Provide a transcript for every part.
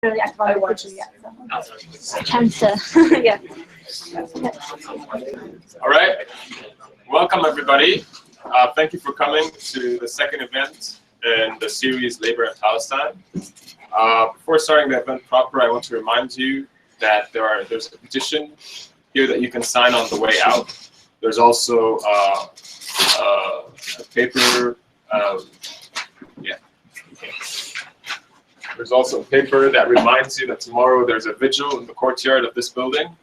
really active on the cancer. Yeah. All right. Welcome, everybody. Thank you for coming to the second event in the series Labor in Palestine. Before starting the event proper, I want to remind you that there's a petition here that you can sign on the way out. There's also a paper. There's also a paper that reminds you that tomorrow there's a vigil in the courtyard of this building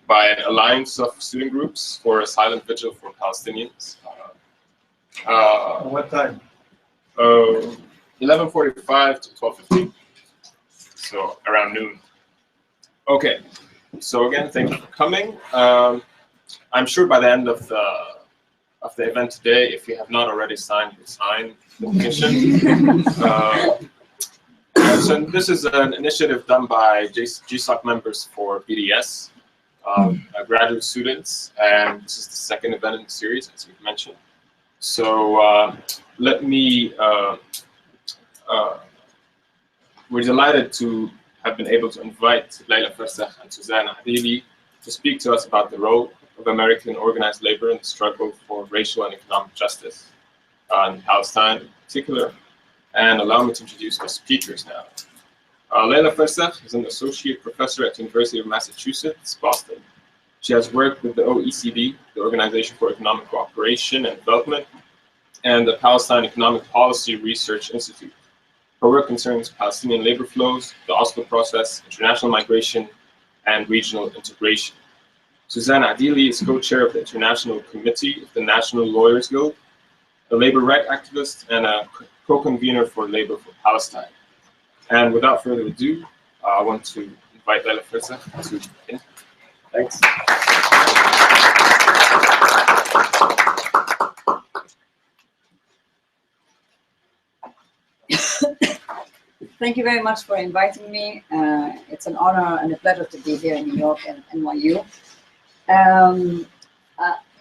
by an alliance of student groups for a silent vigil for Palestinians. What time? 11:45 to 12:15. So around noon. Okay. So again, thank you for coming. I'm sure by the end of the event today, if you have not already signed, you'll sign the petition. So this is an initiative done by GSOC members for BDS, graduate students, and this is the second event in the series, as we've mentioned. So let me, we're delighted to have been able to invite Leila Farsakh and Suzanne Adely to speak to us about the role of American organized labor in the struggle for racial and economic justice in Palestine in particular. And allow me to introduce our speakers now. Leila Farsakh is an associate professor at the University of Massachusetts, Boston. She has worked with the OECD, the Organization for Economic Cooperation and Development, and the Palestine Economic Policy Research Institute. Her work concerns Palestinian labor flows, the Oslo Process, international migration, and regional integration. Suzanne Adely is co-chair of the International Committee of the National Lawyers Guild, a labor rights activist, and a co-convener for Labor for Palestine. And without further ado, I want to invite Leila Farsakh to begin. Thanks. Thank you very much for inviting me. It's an honor and a pleasure to be here in New York and NYU.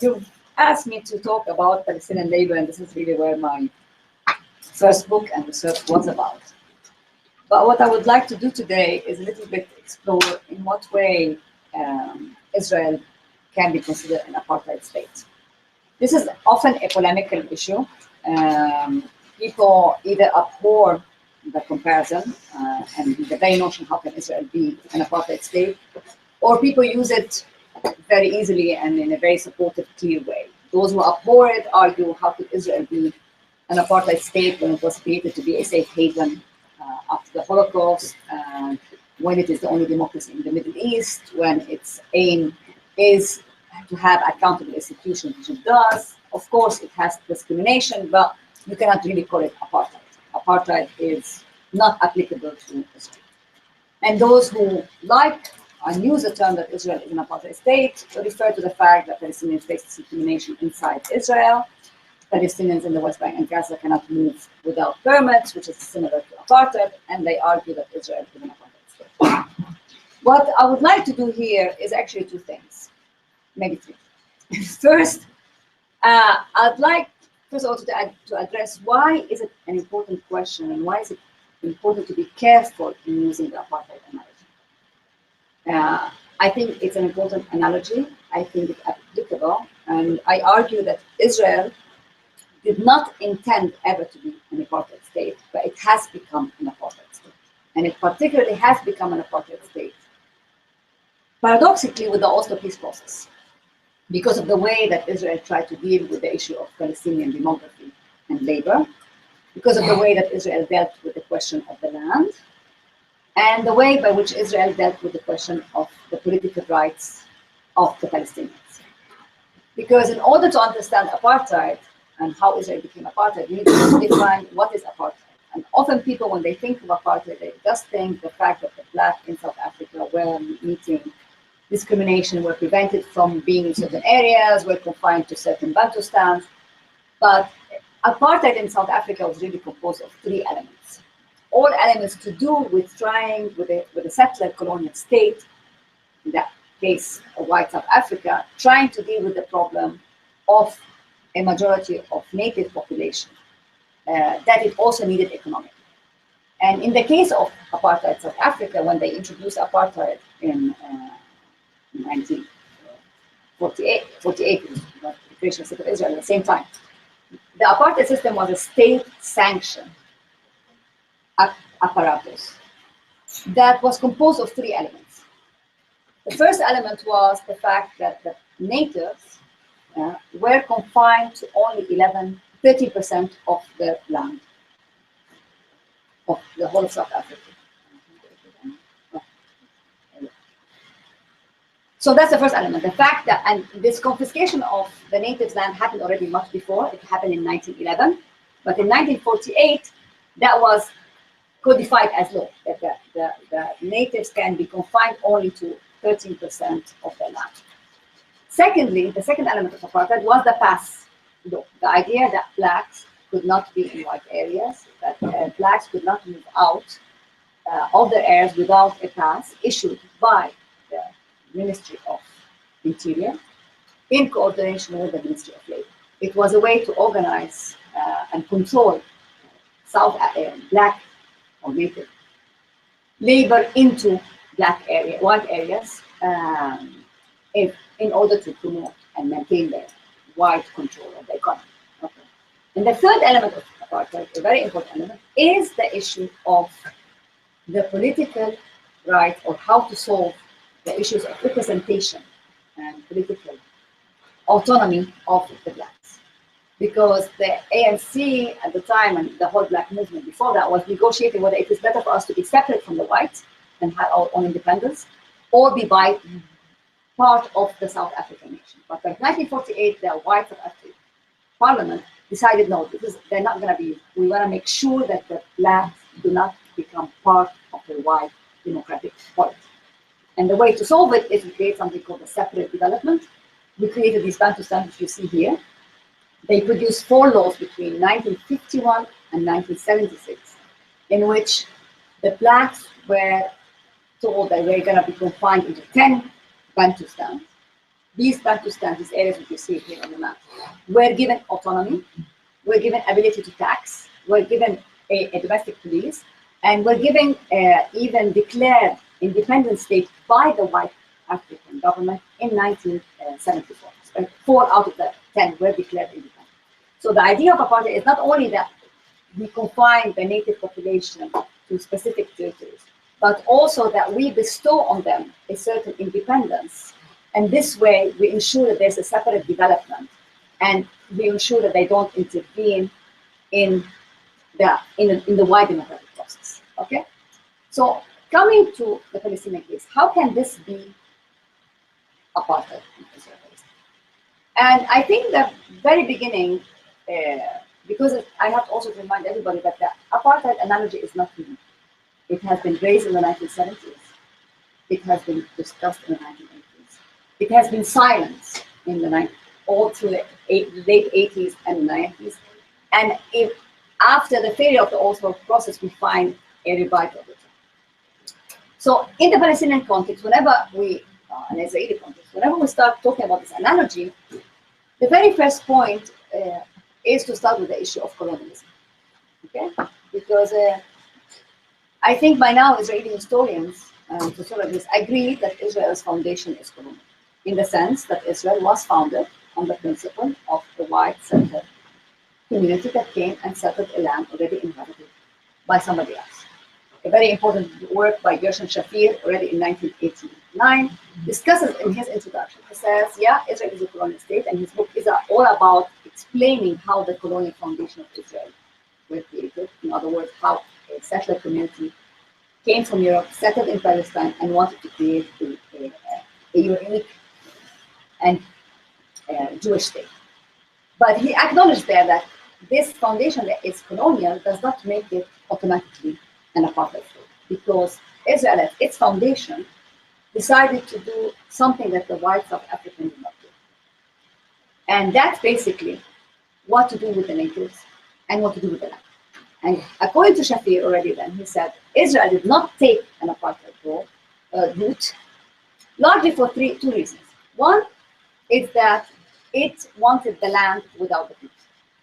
You've asked me to talk about Palestinian labor, and this is really where my first book and research was about. But what I would like to do today is a little bit explore in what way Israel can be considered an apartheid state. This is often a polemical issue. People either abhor the comparison and the very notion, how can Israel be an apartheid state, or people use it very easily and in a very supportive, clear way. Those who abhor it argue, how could Israel be an apartheid state when it was created to be a safe haven after the Holocaust, when it is the only democracy in the Middle East, when its aim is to have accountable institutions, which it does. Of course, it has discrimination, but you cannot really call it apartheid. Apartheid is not applicable to Israel. And those who like and use the term that Israel is an apartheid state refer to the fact that Palestinians face discrimination inside Israel. Palestinians in the West Bank and Gaza cannot move without permits, which is similar to apartheid, and they argue that Israel is an apartheid state. What I would like to do here is actually two things, maybe three. First, I'd like, first of all, to address why is it an important question and why is it important to be careful in using the apartheid analogy. I think it's an important analogy. I think it's applicable, and I argue that Israel did not intend ever to be an apartheid state, but it has become an apartheid state. And it particularly has become an apartheid state, paradoxically, with the Oslo peace process, because of the way that Israel tried to deal with the issue of Palestinian demography and labor, because of the way that Israel dealt with the question of the land, and the way by which Israel dealt with the question of the political rights of the Palestinians. Because in order to understand apartheid, and how Israel became apartheid, we need to define what is apartheid. And often people, when they think of apartheid, they just think the fact that the black in South Africa were meeting discrimination, were prevented from being in certain areas, were confined to certain Bantustans. But apartheid in South Africa was really composed of three elements. All elements to do with trying, with a settler colonial state, in that case, white South Africa, trying to deal with the problem of a majority of native population, that it also needed economically. And in the case of apartheid South Africa, when they introduced apartheid in 1948, it was the creation of the State of Israel at the same time. The apartheid system was a state-sanctioned apparatus that was composed of three elements. The first element was the fact that the natives were confined to only 13% of the land of the whole of South Africa. So that's the first element. The fact that, and this confiscation of the natives' land happened already much before. It happened in 1911, but in 1948, that was codified as law, that the natives can be confined only to 13% of their land. Secondly, the second element of apartheid was the pass law, the idea that blacks could not be in white areas, that blacks could not move out of their areas without a pass issued by the Ministry of Interior in coordination with the Ministry of Labor. It was a way to organize and control black or native labor into white areas in order to promote and maintain their white control of the economy. Okay. And the third element of apartheid, a very important element, is the issue of the political right, or how to solve the issues of representation and political autonomy of the blacks. Because the ANC at the time, and the whole black movement before that, was negotiating whether it is better for us to be separate from the whites and have our own independence, or be part of the South African nation. But by 1948, the white South African parliament decided, no, they're not going to be, we want to make sure that the blacks do not become part of the white democratic polity. And the way to solve it is to create something called a separate development. We created these Bantustan, which you see here. They produced 4 laws between 1951 and 1976, in which the blacks were told that they're going to be confined into 10 Bantustans. These Bantustans, these areas that you see here on the map, were given autonomy, were given ability to tax, were given a domestic police, and were given even declared independent state by the white African government in 1974. So 4 out of the 10 were declared independent. So the idea of apartheid is not only that we confine the native population to specific territories, but also that we bestow on them a certain independence. And this way, we ensure that there's a separate development, and we ensure that they don't intervene in the wide democratic process. Okay? So coming to the Palestinian case, how can this be apartheid in Israel? And I think the very beginning, because I have to also remind everybody that the apartheid analogy is not new. It has been raised in the 1970s. It has been discussed in the 1980s. It has been silenced in the all through the late 80s and 90s. And after the failure of the Oslo Process, we find a revival of it. So in the Palestinian context, whenever an Israeli context, whenever we start talking about this analogy, the very first point is to start with the issue of colonialism. Okay? Because I think by now Israeli historians, sociologists, agree that Israel's foundation is colonial, in the sense that Israel was founded on the principle of the white settled community that came and settled a land already inhabited by somebody else. A very important work by Gershon Shafir, already in 1989, discusses in his introduction. He says, yeah, Israel is a colonial state, and his book is all about explaining how the colonial foundation of Israel were created. In other words, how a settler community came from Europe, settled in Palestine, and wanted to create a unique and Jewish state. But he acknowledged there that this foundation that is colonial does not make it automatically an apartheid state, because Israel, at its foundation, decided to do something that the white South Africans did not do. And that's basically what to do with the natives and what to do with the land. And according to Shafir already then, he said, Israel did not take an apartheid route, largely for two reasons. One is that it wanted the land without the people.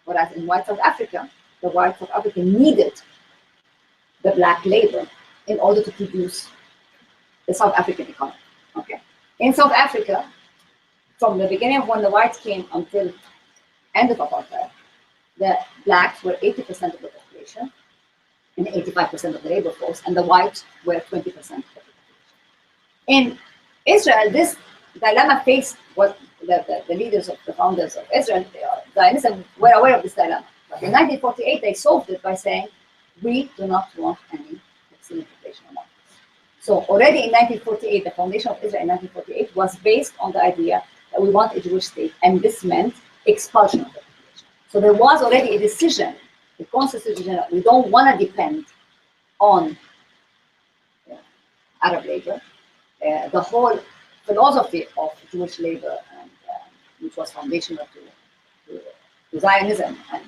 Whereas in white South Africa, the white South Africa needed the black labor in order to produce the South African economy. Okay, in South Africa, from the beginning of when the whites came until end of apartheid, the blacks were 80% of the population and 85% of the labor force, and the whites were 20% of the population. In Israel, this dilemma faced what the leaders of the founders of Israel, Zionism, were aware of this dilemma. But in 1948, they solved it by saying, we do not want any Palestinian population among us. So already in 1948, the foundation of Israel in 1948 was based on the idea that we want a Jewish state, and this meant expulsion of the population. So there was already a decision, a consensus decision, that we don't want to depend on Arab labor. The whole philosophy of Jewish labor, and, which was foundational to Zionism, and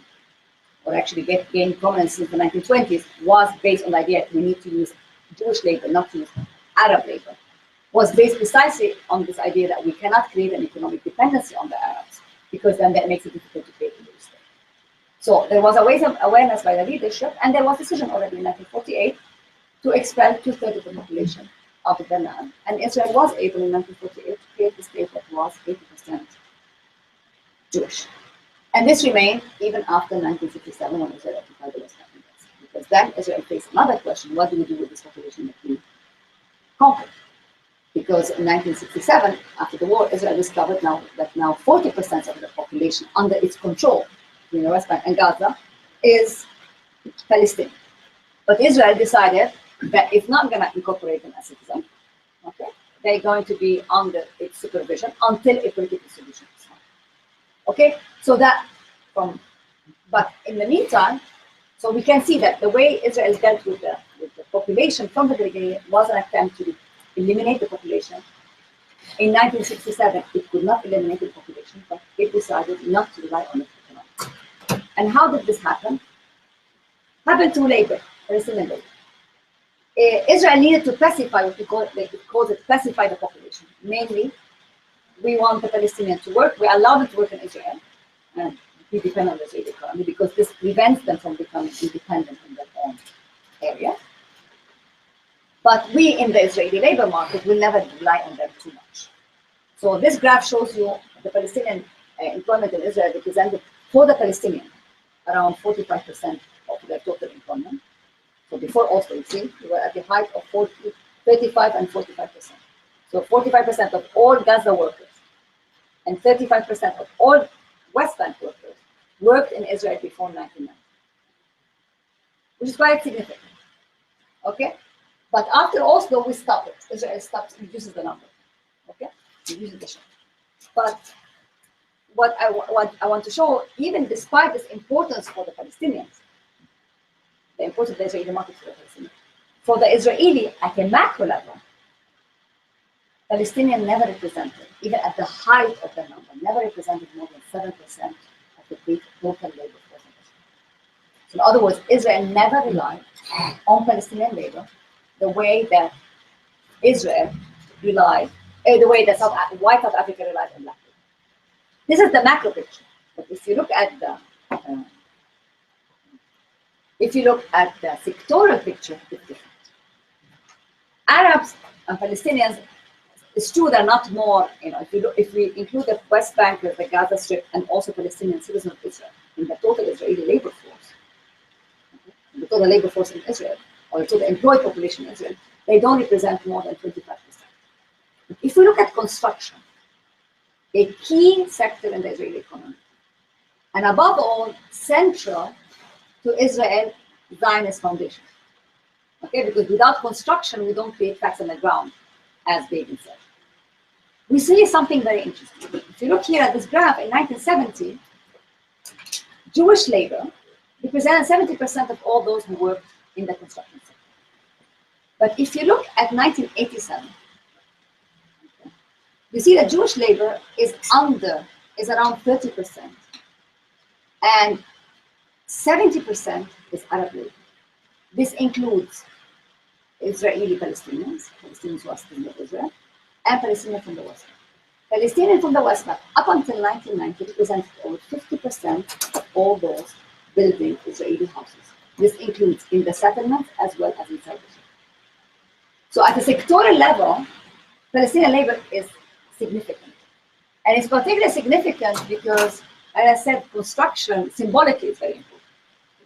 or actually gained prominence in the 1920s, was based on the idea that we need to use Jewish labor, not to use Arab labor, was based precisely on this idea that we cannot create an economic dependency on the Arabs, because then that makes it difficult to create a Jewish state. So there was a ways of awareness by the leadership, and there was a decision already in 1948 to expel 2/3 of the population out of the land. And Israel was able in 1948 to create a state that was 80% Jewish. And this remained even after 1967 when Israel occupied the West Bank. Because then Israel faced another question: what do we do with this population that we conquered? Because in 1967, after the war, Israel discovered that 40% of the population under its control in the West Bank and Gaza is Palestinian. But Israel decided that it's not going to incorporate them as citizens. Okay, they're going to be under its supervision until a political solution is found. Okay, so that but in the meantime, so we can see that the way Israel dealt with the population from the beginning was an attempt to eliminate the population. In 1967, it could not eliminate the population, but it decided not to rely on it economically. And how did this happen? Happened through labor, Palestinian labor. Israel needed to pacify what they call it pacify the population. Mainly, we want the Palestinians to work. We allow them to work in Israel, and we depend on the Israeli economy because this prevents them from becoming independent in their own area. But we in the Israeli labor market will never rely on them too much. So this graph shows you the Palestinian employment in Israel represented for the Palestinian around 45% of their total employment. So before Oslo, you see, we were at the height of 35 and 45%. So 45% of all Gaza workers and 35% of all West Bank workers worked in Israel before 1990, which is quite significant. Okay, but after Oslo, we stop it. Israel stops, reduces the number. Okay, reduces the share. But what I want to show, even despite this importance for the Palestinians, the importance of the Israeli market for the Palestinians, for the Israeli at a macro level, Palestinians never represented, even at the height of the number, never represented more than 7% of the total labor force in Israel. So in other words, Israel never relied on Palestinian labor the way that Israel relied, the way that white South Africa relied on black labor. This is the macro picture. But if you look at the sectoral picture, it's different. Arabs and Palestinians, it's true they're not more, if we include the West Bank with the Gaza Strip and also Palestinian citizens of Israel in the total Israeli labor force, the total labor force in Israel, or the total employed population in Israel, they don't represent more than 25%. If we look at construction, a key sector in the Israeli economy, and above all, central to Israel Zionist foundation. Okay, because without construction, we don't create facts on the ground, as David said. We see something very interesting. If you look here at this graph, in 1970, Jewish labor represented 70% of all those who worked in the construction sector. But if you look at 1987, you see that Jewish labor is around 30%, and 70% is Arab labor. This includes Israeli Palestinians who are still in Israel, and Palestinians from the West Bank. Palestinians from the West Bank, up until 1990, represented over 50% of all those building Israeli houses This includes in the settlements as well as inside the city. So at a sectoral level, Palestinian labor is significant. And it's particularly significant because, as I said, construction symbolically is very important.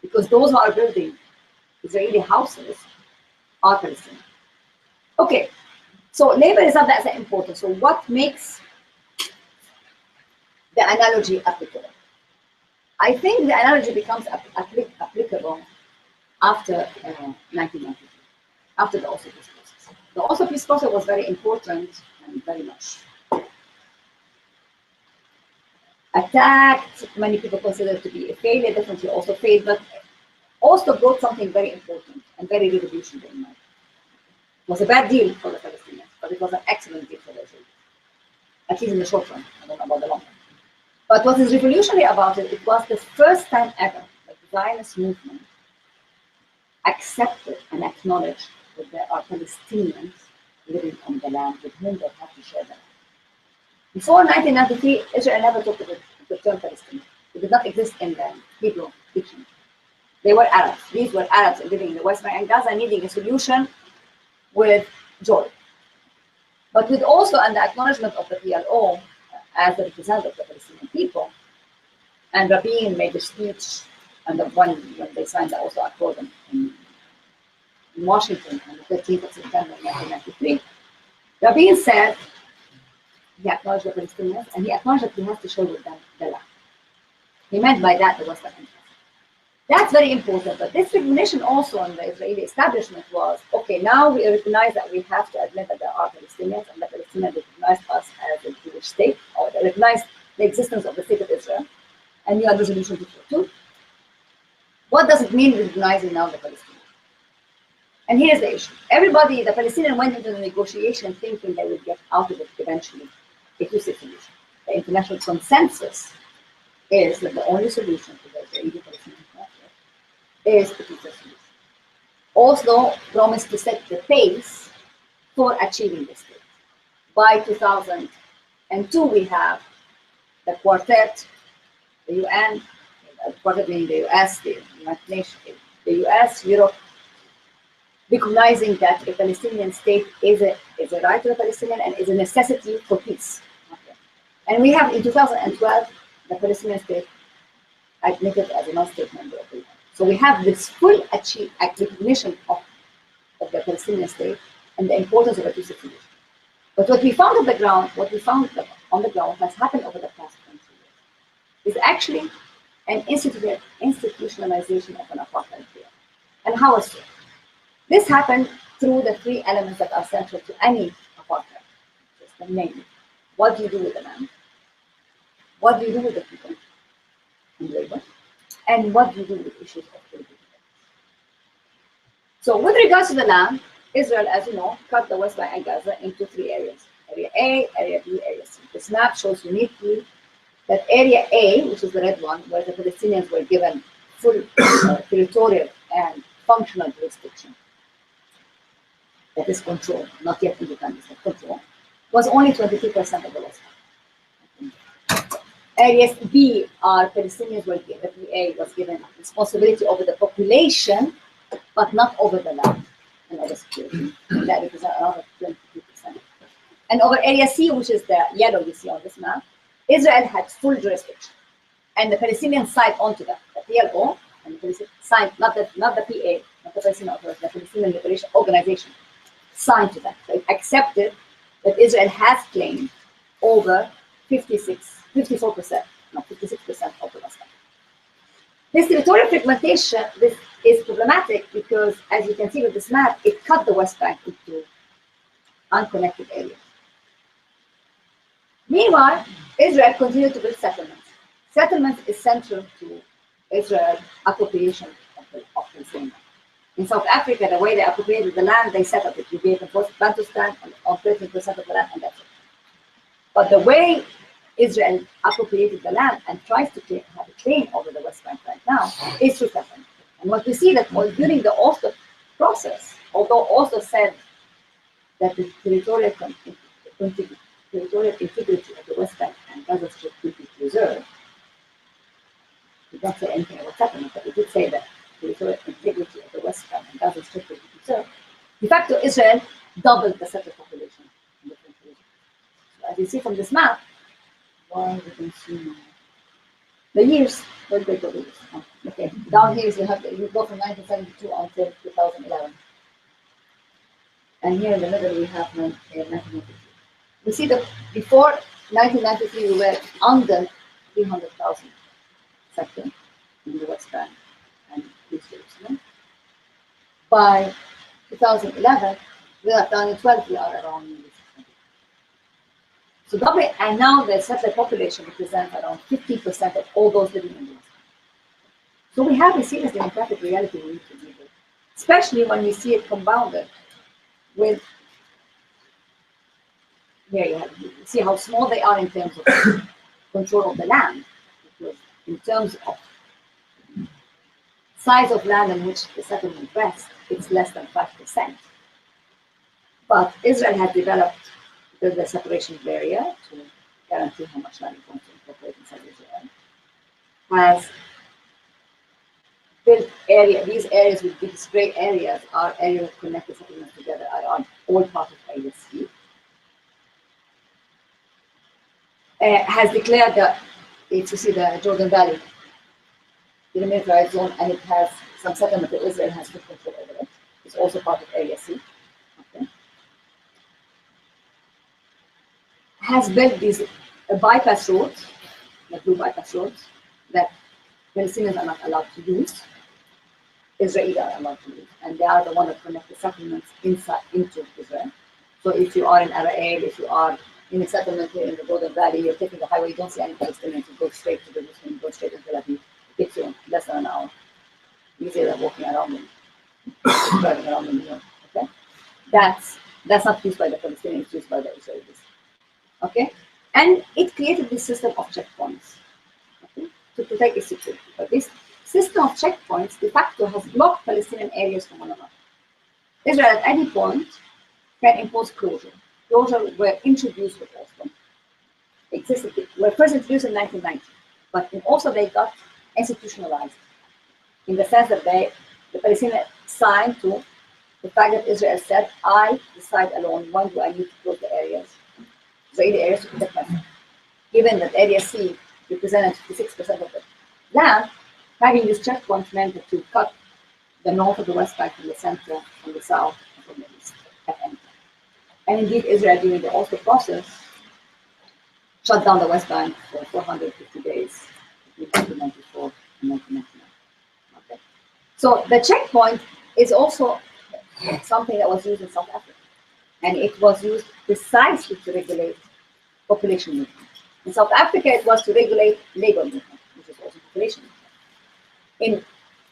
Because those who are building Israeli houses are Palestinian. Okay, so labor is not that important. So what makes the analogy applicable? I think the analogy becomes applicable after 1993, after the Oslo Peace Process. The Oslo Peace Process was very important and very much attacked. Many people consider it to be a failure, definitely also failed, but also brought something very important and very revolutionary in mind. It was a bad deal for the Palestinians, but it was an excellent deal for the Israelis, at least in the short run. I don't know about the long run. But what is revolutionary about it, it was the first time ever that the Zionist movement accepted and acknowledged that there are Palestinians living on the land with whom they have to share the land. Before 1993, Israel never talked about the term Palestinian. It did not exist in the Hebrew dictionary. They were Arabs. These were Arabs living in the West Bank and Gaza, needing a solution with joy. But with also and the acknowledgement of the PLO as the representative of the Palestinian people, and Rabin made a speech, and the one when they signed the Oslo Accord in Washington on the 13th of September 1993, Rabin said he acknowledged the Palestinians and he acknowledged that he has to share with them the land. He meant by that the West Bank. That's very important, but this recognition also in the Israeli establishment was, okay, now we recognize that we have to admit that there are Palestinians and the Palestinians recognize us as a Jewish state, or they recognize the existence of the state of Israel, and you have resolution 242. What does it mean recognizing now the Palestinians? And here's the issue. Everybody, the Palestinians went into the negotiation thinking they would get out of it eventually a two-state solution. The international consensus is that the only solution to the Israeli-Palestinian conflict is the two-state solution. Oslo promised to set the pace for achieving this state. By 2002, we have the quartet, the UN, the quartet meaning the US, the United Nations, the US, Europe, recognizing that a Palestinian state is a right to the Palestinian and is a necessity for peace. Okay. And we have in 2012, the Palestinian state admitted as a non-state member of the UN. So we have this full recognition of the Palestinian state and the importance of a two-state solution. But what we found on the ground, has happened over the past 20 years, is actually an institutionalization of an apartheid theory. And how is it? This happened through the three elements that are central to any apartheid system, namely, what do you do with the land? What do you do with the people and labor? And what do you do with issues of political? So with regards to the land, Israel, as you know, cut the West Bank and Gaza into three areas. Area A, Area B, Area C. This map shows uniquely that Area A, which is the red one, where the Palestinians were given full territorial and functional jurisdiction, that is control, not yet independence, but control, was only 22% of the West Bank. Areas B are Palestinians were given, the PA was given responsibility over the population, but not over the land and over security. And that represents around 22%. And over Area C, which is the yellow you see on this map, Israel had full jurisdiction. And the Palestinians signed onto that. The PLO and the Palestinians signed, not the PA, not the Palestinian Authority, the Palestinian Liberation Organization, signed to that. So it accepted that Israel has claimed over 54%, not 56% of the West Bank. This territorial fragmentation, this is problematic because, as you can see with this map, it cut the West Bank into unconnected areas. Meanwhile, Israel continued to build settlements. Settlements is central to Israel's appropriation of Palestine. In South Africa, the way they appropriated the land, they set up it. You gave them Bantustan on 13% of the land, and that's it. But the way Israel appropriated the land and tries to have a claim over the West Bank right now is through settlement. And what we see that during the Oslo process, although Oslo said that the territorial integrity of the West Bank and Gaza Strip could be preserved, we don't say anything about settlement, but we did say that territorial integrity of the West Bank and Gaza Strip to be preserved, de facto Israel doubled the settler population in different regions. So as you see from this map, we can see the years. Where did they go? Okay, down here you go from 1972 until 2011. And here in the middle we have 1993. We see that before 1993 we were under 300,000 settlers in the West Bank and East Jerusalem. By 2011, we are down in 12, we are around 600. So double, and now the settler population represents around 50% of all those living in the West Bank. So we have a serious demographic reality we need to deal with, especially when we see it compounded with, here you see how small they are in terms of control of the land, because in terms of size of land in which the settlement rests, it's less than 5%. But Israel has developed the separation barrier to guarantee how much land it wants to incorporate inside Israel, has built these areas with these gray areas are areas that connect the settlements together, are all part of Area C. Has declared that, if you see the Jordan Valley, the demilitarized zone, and it has some settlement that Israel has full control over it. It's also part of Area C. Okay. Has built these bypass roads, like blue bypass roads, that Palestinians are not allowed to use. Israelis are allowed to use, and they are the ones that connect the settlements inside into Israel. So if you are in Ara'el, if you are in a settlement here in the Jordan Valley, you're taking the highway, you don't see any Palestinians, you go straight to Jerusalem, you go straight to Tel Aviv. It takes you less than an hour. Easier than walking around and driving around in New York. Okay? That's not used by the Palestinians, it's used by the Israelis. Okay? And it created this system of checkpoints, okay, to protect its security. But this system of checkpoints de facto has blocked Palestinian areas from one another. Israel at any point can impose closure. Closure were introduced with Oslo. Were first introduced in 1990, but in Oslo they got institutionalized in the sense that the Palestinians signed to the fact that Israel said, I decide alone when do I need to close the areas, Israeli areas to protect myself. Given that Area C represented 56% of the land, having these checkpoints meant that to cut the north of the West Bank from the center, from the south, and from the east at any time. And indeed, Israel, during the Oslo Process, shut down the West Bank for 450 days between 1994 and 1999. Okay. So the checkpoint is also something that was used in South Africa. And it was used precisely to regulate population movement. In South Africa, it was to regulate labor movement, which is also population movement. In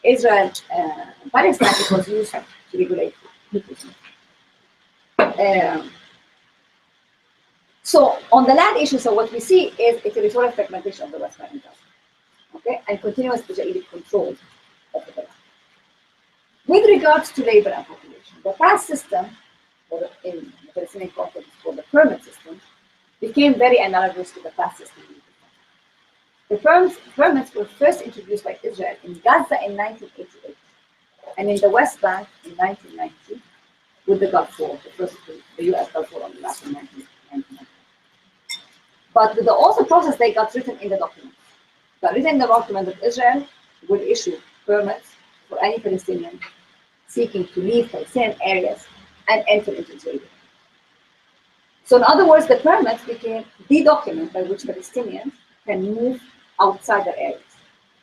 Israel and Palestine, it was used to regulate people's movement. So on the land issue, so what we see is a territorial fragmentation of the West Bank and Gaza, okay, and continuous Israeli control of the land. With regards to labor and population, the past system, or in the Palestinian context called the permit system, became very analogous to the past system. The permits were first introduced by Israel in Gaza in 1988, and in the West Bank in 1990, with the Gulf War, the US Gulf War on the last in 1990. But with the Oslo Process, they got written in the document. Got written in the document that Israel would issue permits for any Palestinian seeking to leave Palestinian areas and enter into Israel. So in other words, the permits became the document by which Palestinians can move outside their areas.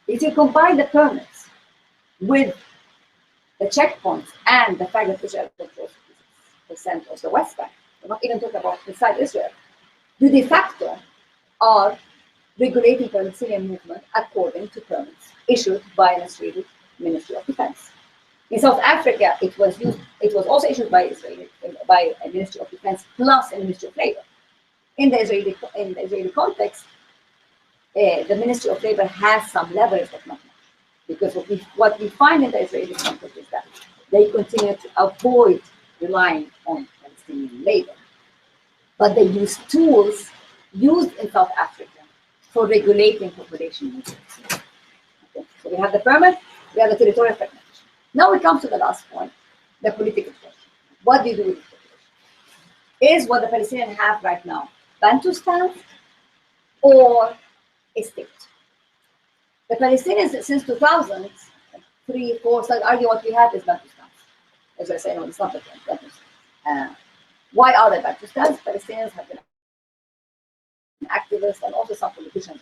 If you combine the permits with the checkpoints and the fact that Israel controls 56% of the West Bank, we're not even talking about inside Israel, you de facto are regulating Palestinian movement according to permits issued by an Israeli Ministry of Defense. In South Africa, it was also issued by a Ministry of Defense plus a Ministry of Labor. In the Israeli context, the Ministry of Labor has some leverage, but not much, because what we find in the Israeli context is that they continue to avoid relying on Palestinian labor, but they use tools used in South Africa for regulating population movements. Okay. So we have the permit, We have the territorial fragmentation. Now we come to the last point, the political question. What do you do with the population? Is what the Palestinians have right now Bantustan or a state? The Palestinians since 2000, 3, 4, started arguing what we have is Bantustan. As I say, no, it's not the Bantustan. Why are they Bantustans? Palestinians have been activists and also some politicians,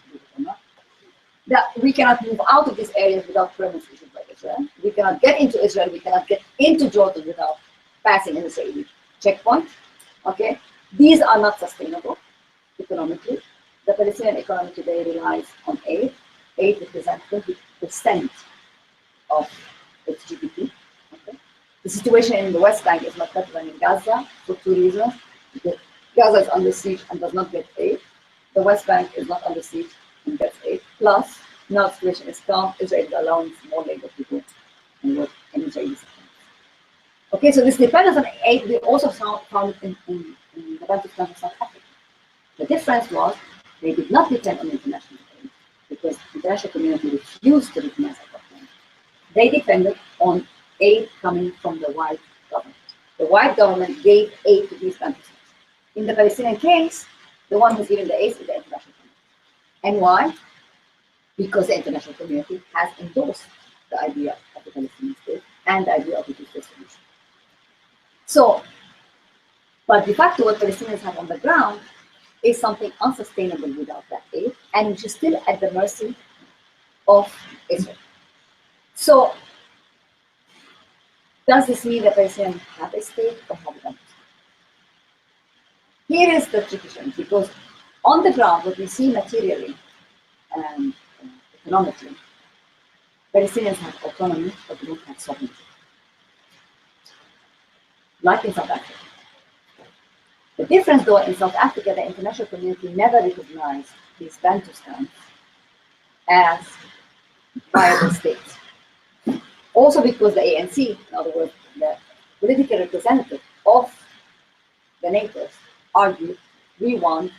that we cannot move out of these areas without permits issued by Israel. We cannot get into Israel, we cannot get into Jordan without passing an Israeli checkpoint. Okay, these are not sustainable economically. The Palestinian economy today relies on aid. Aid represents 20% of its GDP. Okay? The situation in the West Bank is much better than in Gaza for 2 reasons. Because Gaza is under siege and does not get aid. The West Bank is not under siege and gets aid. Plus, now the situation is calm. Israel is allowing more labor people and work in Israeli systems. Okay, so this dependence on aid we also found in the Bantustan of South Africa. The difference was they did not depend on international aid because the international community refused to recognize Apartheid. They depended on aid coming from the white government. The white government gave aid to these Bantustans. In the Palestinian case, the one who's giving the aid is the international community. And why? Because the international community has endorsed the idea of the Palestinian state and the idea of the two-state solution. So, but de facto what Palestinians have on the ground is something unsustainable without that aid, and which is still at the mercy of Israel. So, does this mean that Palestinians have a state or have a state? Here is the tricky thing, because on the ground, what we see materially and economically, Palestinians have autonomy, but they don't have sovereignty. Like in South Africa. The difference, though, in South Africa, the international community never recognized these Bantustans as viable states. Also because the ANC, in other words, the political representative of the natives, argued, we want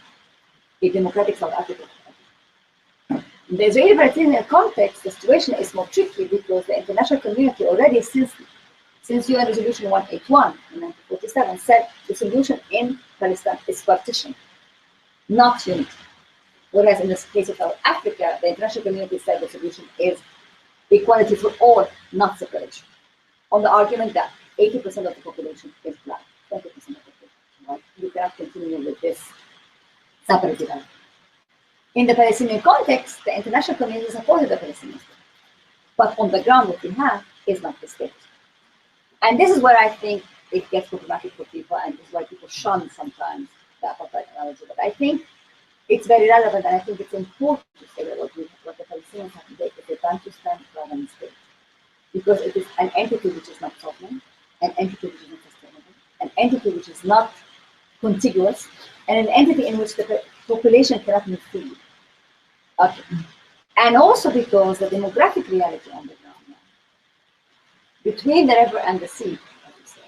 a democratic South Africa. In the Israeli-Palestinian context, the situation is more tricky because the international community already, since UN Resolution 181 in 1947, said the solution in Palestine is partition, not unity. Whereas in the case of South Africa, the international community said the solution is equality for all, not separation. On the argument that 80% of the population is black, 20% of the population is white, you cannot continue with this separate development. In the Palestinian context, the international community supported the Palestinian state. But on the ground, what we have is not the state. And this is where I think it gets problematic for people, and this is why people shun sometimes the apartheid analogy. But I think it's very relevant, and I think it's important to say that what the Palestinians have today is a Bantustan sovereign state. Because it is an entity which is not sovereign, an entity which is not sustainable, an entity which is not contiguous, and an entity in which the population cannot move freely. Okay. And also because the demographic reality on the ground now, between the river and the sea, as we say,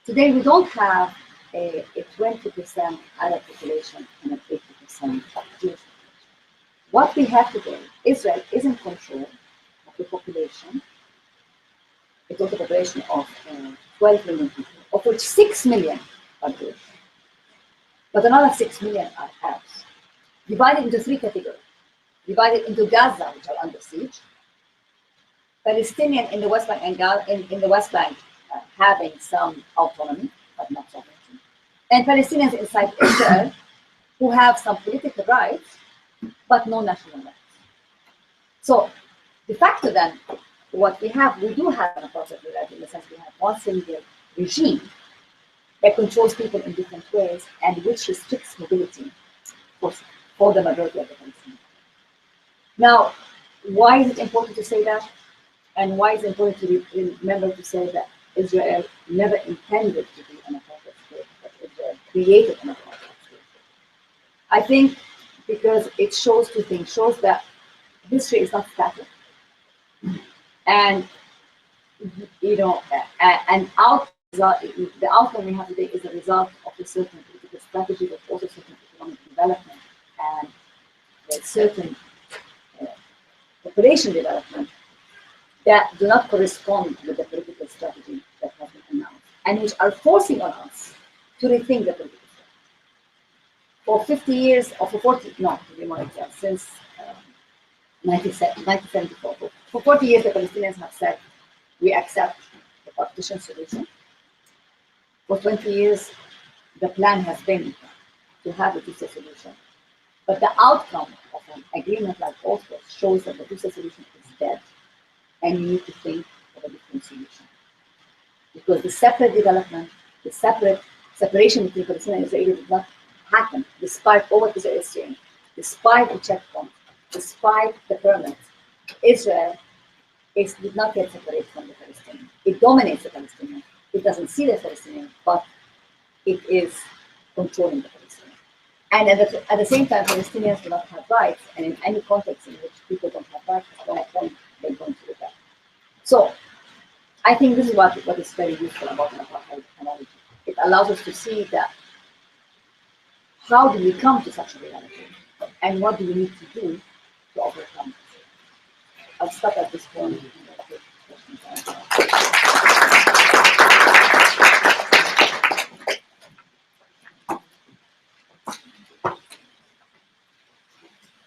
today we don't have a 20% Arab population and an 80% Jewish population. What we have today, Israel is in control of the population, a total population of 12 million people, of which 6 million are Jewish. But another 6 million are Arabs, divided into 3 categories. Divided into Gaza, which are under siege, Palestinian in the West Bank and in the West Bank having some autonomy, but not sovereignty, and Palestinians inside Israel who have some political rights, but no national rights. So, de facto then, what we do have an apartheid reality in the sense we have one single regime that controls people in different ways and which restricts mobility for the majority of the Palestinians. Now, why is it important to say that? And why is it important to remember to say that Israel never intended to be an apartheid state, but Israel created an apartheid state? I think because it shows 2 things. Shows that history is not static. And, you know, the outcome we have today is a result of a certain political strategy, but also certain economic development and a certain population development that do not correspond with the political strategy that has been announced, and which are forcing on us to rethink the political strategy. For 50 years, or for 40, no, to be more exact, since 1974, for 40 years, the Palestinians have said, we accept the partition solution. For 20 years, the plan has been to have a two-state solution. But the outcome of an agreement like Oslo shows that the two-state solution is dead, and you need to think of a different solution. Because the separate development, the separation between Palestine and Israel did not happen, despite all what Israel is saying, despite the checkpoint, despite the permits. Israel did not get separated from the Palestinians. It dominates the Palestinians. It doesn't see the Palestinians, but it is controlling the Palestinians. And at the same time, Palestinians do not have rights, and in any context in which people don't have rights, at one point they're going to rebel. So I think this is what is very useful about an apartheid analogy. It allows us to see that how do we come to such a reality, and what do we need to do to overcome it. I'll stop at this point.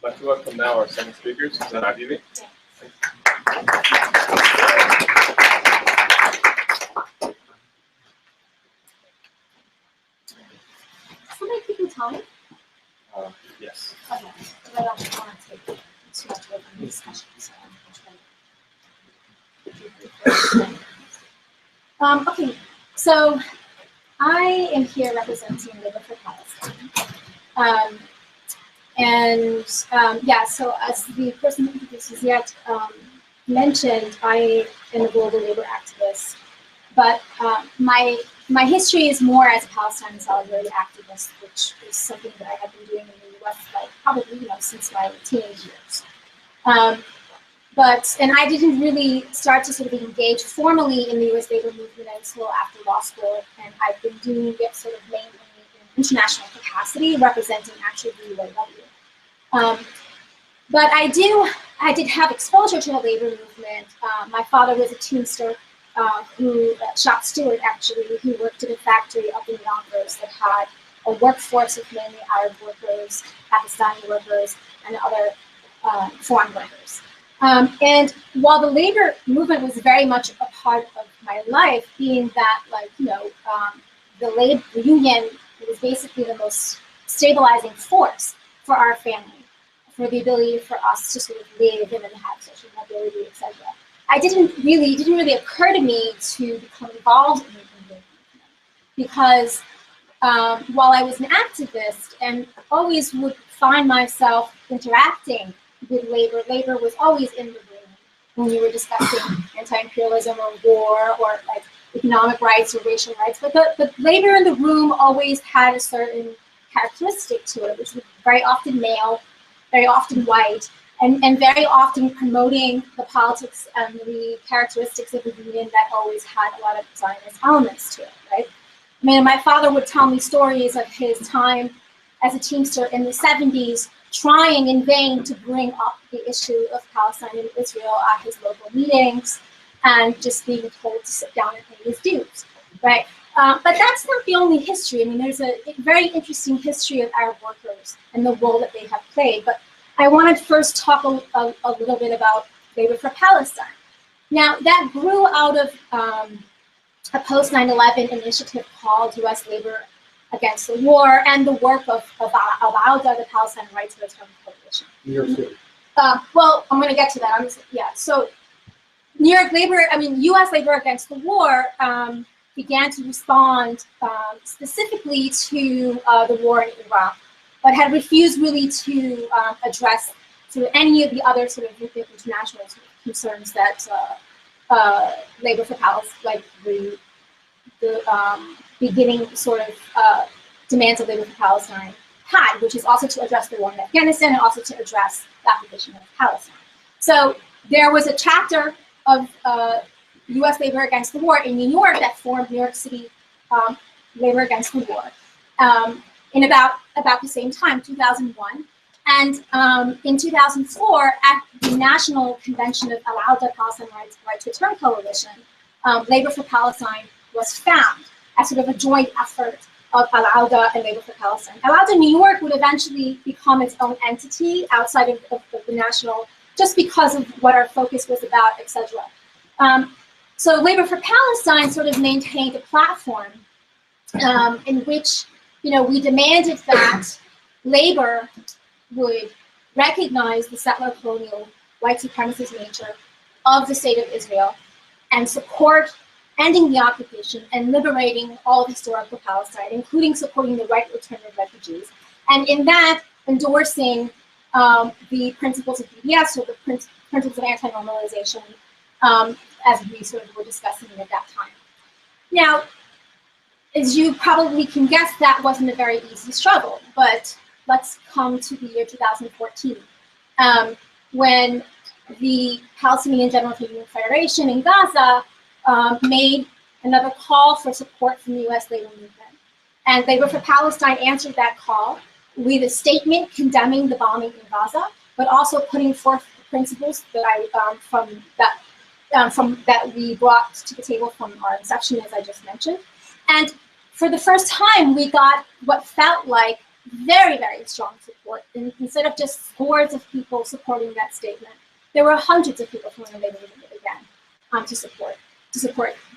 I'd like to welcome now our second speaker, Suzanne Adely. Somebody keep me time? Yes. Okay, because I don't want to take too much away from the discussion, so I'm trying to okay, so I am here representing Labour for Palestine. Yeah, so as the person who introduces yet mentioned, I am a global labor activist, but my history is more as a Palestine solidarity activist, which is something that I have been doing in the US like probably since my teenage years. And I didn't really start to sort of engage formally in the US labor movement until after law school, and I've been doing it sort of mainly in international capacity, representing actually the UAW. But I did have exposure to the labor movement. My father was a teamster, shop steward actually, who worked in a factory up in Yonkers that had a workforce of mainly Arab workers, Pakistani workers, and other foreign workers. And while the labor movement was very much a part of my life, being that the union was basically the most stabilizing force for our family, for the ability for us to sort of live and have social mobility, etc. It didn't really occur to me to become involved in the movement, because while I was an activist and always would find myself interacting with labor, labor was always in the room when you were discussing anti-imperialism or war or like economic rights or racial rights. But the labor in the room always had a certain characteristic to it, which was very often male, very often white, and very often promoting the politics and the characteristics of the union that always had a lot of Zionist elements to it, right? I mean, my father would tell me stories of his time as a teamster in the 70s, trying in vain to bring up the issue of Palestine and Israel at his local meetings, and just being told to sit down and pay his dues, right? But that's not the only history. I mean, there's a very interesting history of Arab workers and the role that they have played. But I want to first talk a little bit about Labor for Palestine. Now, that grew out of a post-9/11 initiative called U.S. Labor Against the War and the work of ALDA, the Palestine Rights Return Coalition. New York City. Well, I'm going to get to that. So New York labor, U.S. Labor Against the War began to respond specifically to the war in Iraq, but had refused really to address sort of any of the other sort of international sort of concerns that Labor for Palestine, like the beginning sort of demands of Labor for Palestine had, which is also to address the war in Afghanistan and also to address the occupation of Palestine. So there was a chapter of U.S. Labor Against the War in New York that formed New York City Labor Against the War in about the same time, 2001. And in 2004, at the National Convention of Al-Awda Palestine Right to Return Coalition, Labor for Palestine was found as sort of a joint effort of Al-Awda and Labor for Palestine. Al-Awda New York would eventually become its own entity outside of the national, just because of what our focus was about, etc. So Labor for Palestine sort of maintained a platform in which, we demanded that labor would recognize the settler colonial white supremacist nature of the state of Israel and support ending the occupation and liberating all of historical Palestine, including supporting the right return of refugees. And in that, endorsing the principles of BDS, so the principles of anti-normalization, as we sort of were discussing at that time. Now, as you probably can guess, that wasn't a very easy struggle, but let's come to the year 2014, when the Palestinian General Trade Federation in Gaza made another call for support from the US labor movement. And Labor for Palestine answered that call with a statement condemning the bombing in Gaza, but also putting forth the principles that that we brought to the table from our inception, as I just mentioned. And for the first time, we got what felt like very, very strong support. And instead of just scores of people supporting that statement, there were hundreds of people from the labor movement again to support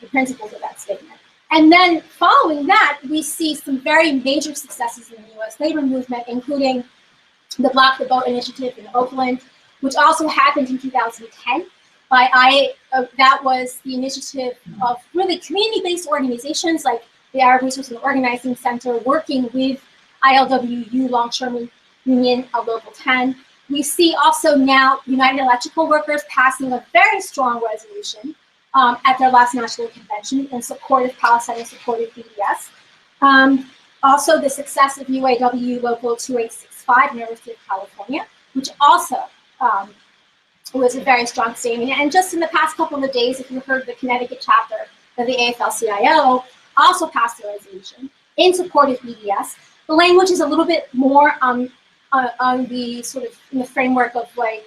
the principles of that statement. And then following that, we see some very major successes in the US labor movement, including the Block the Vote initiative in Oakland, which also happened in 2010. That was the initiative of really community-based organizations like the Arab Resource and Organizing Center working with ILWU, Longshoremen Union, Local 10. We see also now United Electrical Workers passing a very strong resolution at their last national convention in support of Palestine and support of BDS. Also the success of UAW Local 2865, University of California, which also was a very strong statement. And just in the past couple of days, if you heard, the Connecticut chapter of the AFL-CIO also passed a resolution in support of BDS. The language is a little bit more on the sort of in the framework of like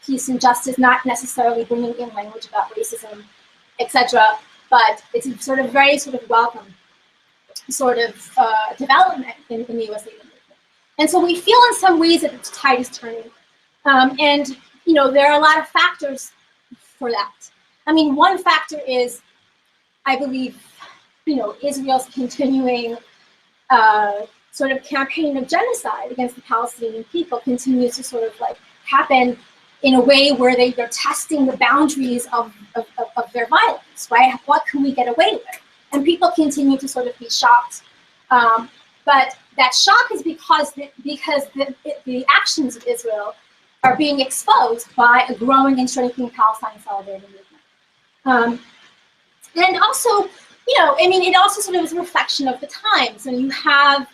peace and justice, not necessarily bringing in language about racism, etc. But it's a sort of very sort of welcome sort of development in the US labor movement. And so we feel in some ways that the tide is turning. And there are a lot of factors for that. I mean, one factor is, I believe, Israel's continuing sort of campaign of genocide against the Palestinian people continues to sort of like happen in a way where they're testing the boundaries of their violence, right? What can we get away with? And people continue to sort of be shocked. But that shock is because the actions of Israel are being exposed by a growing and shrinking Palestine solidarity movement. And also, it also sort of is a reflection of the times. And you have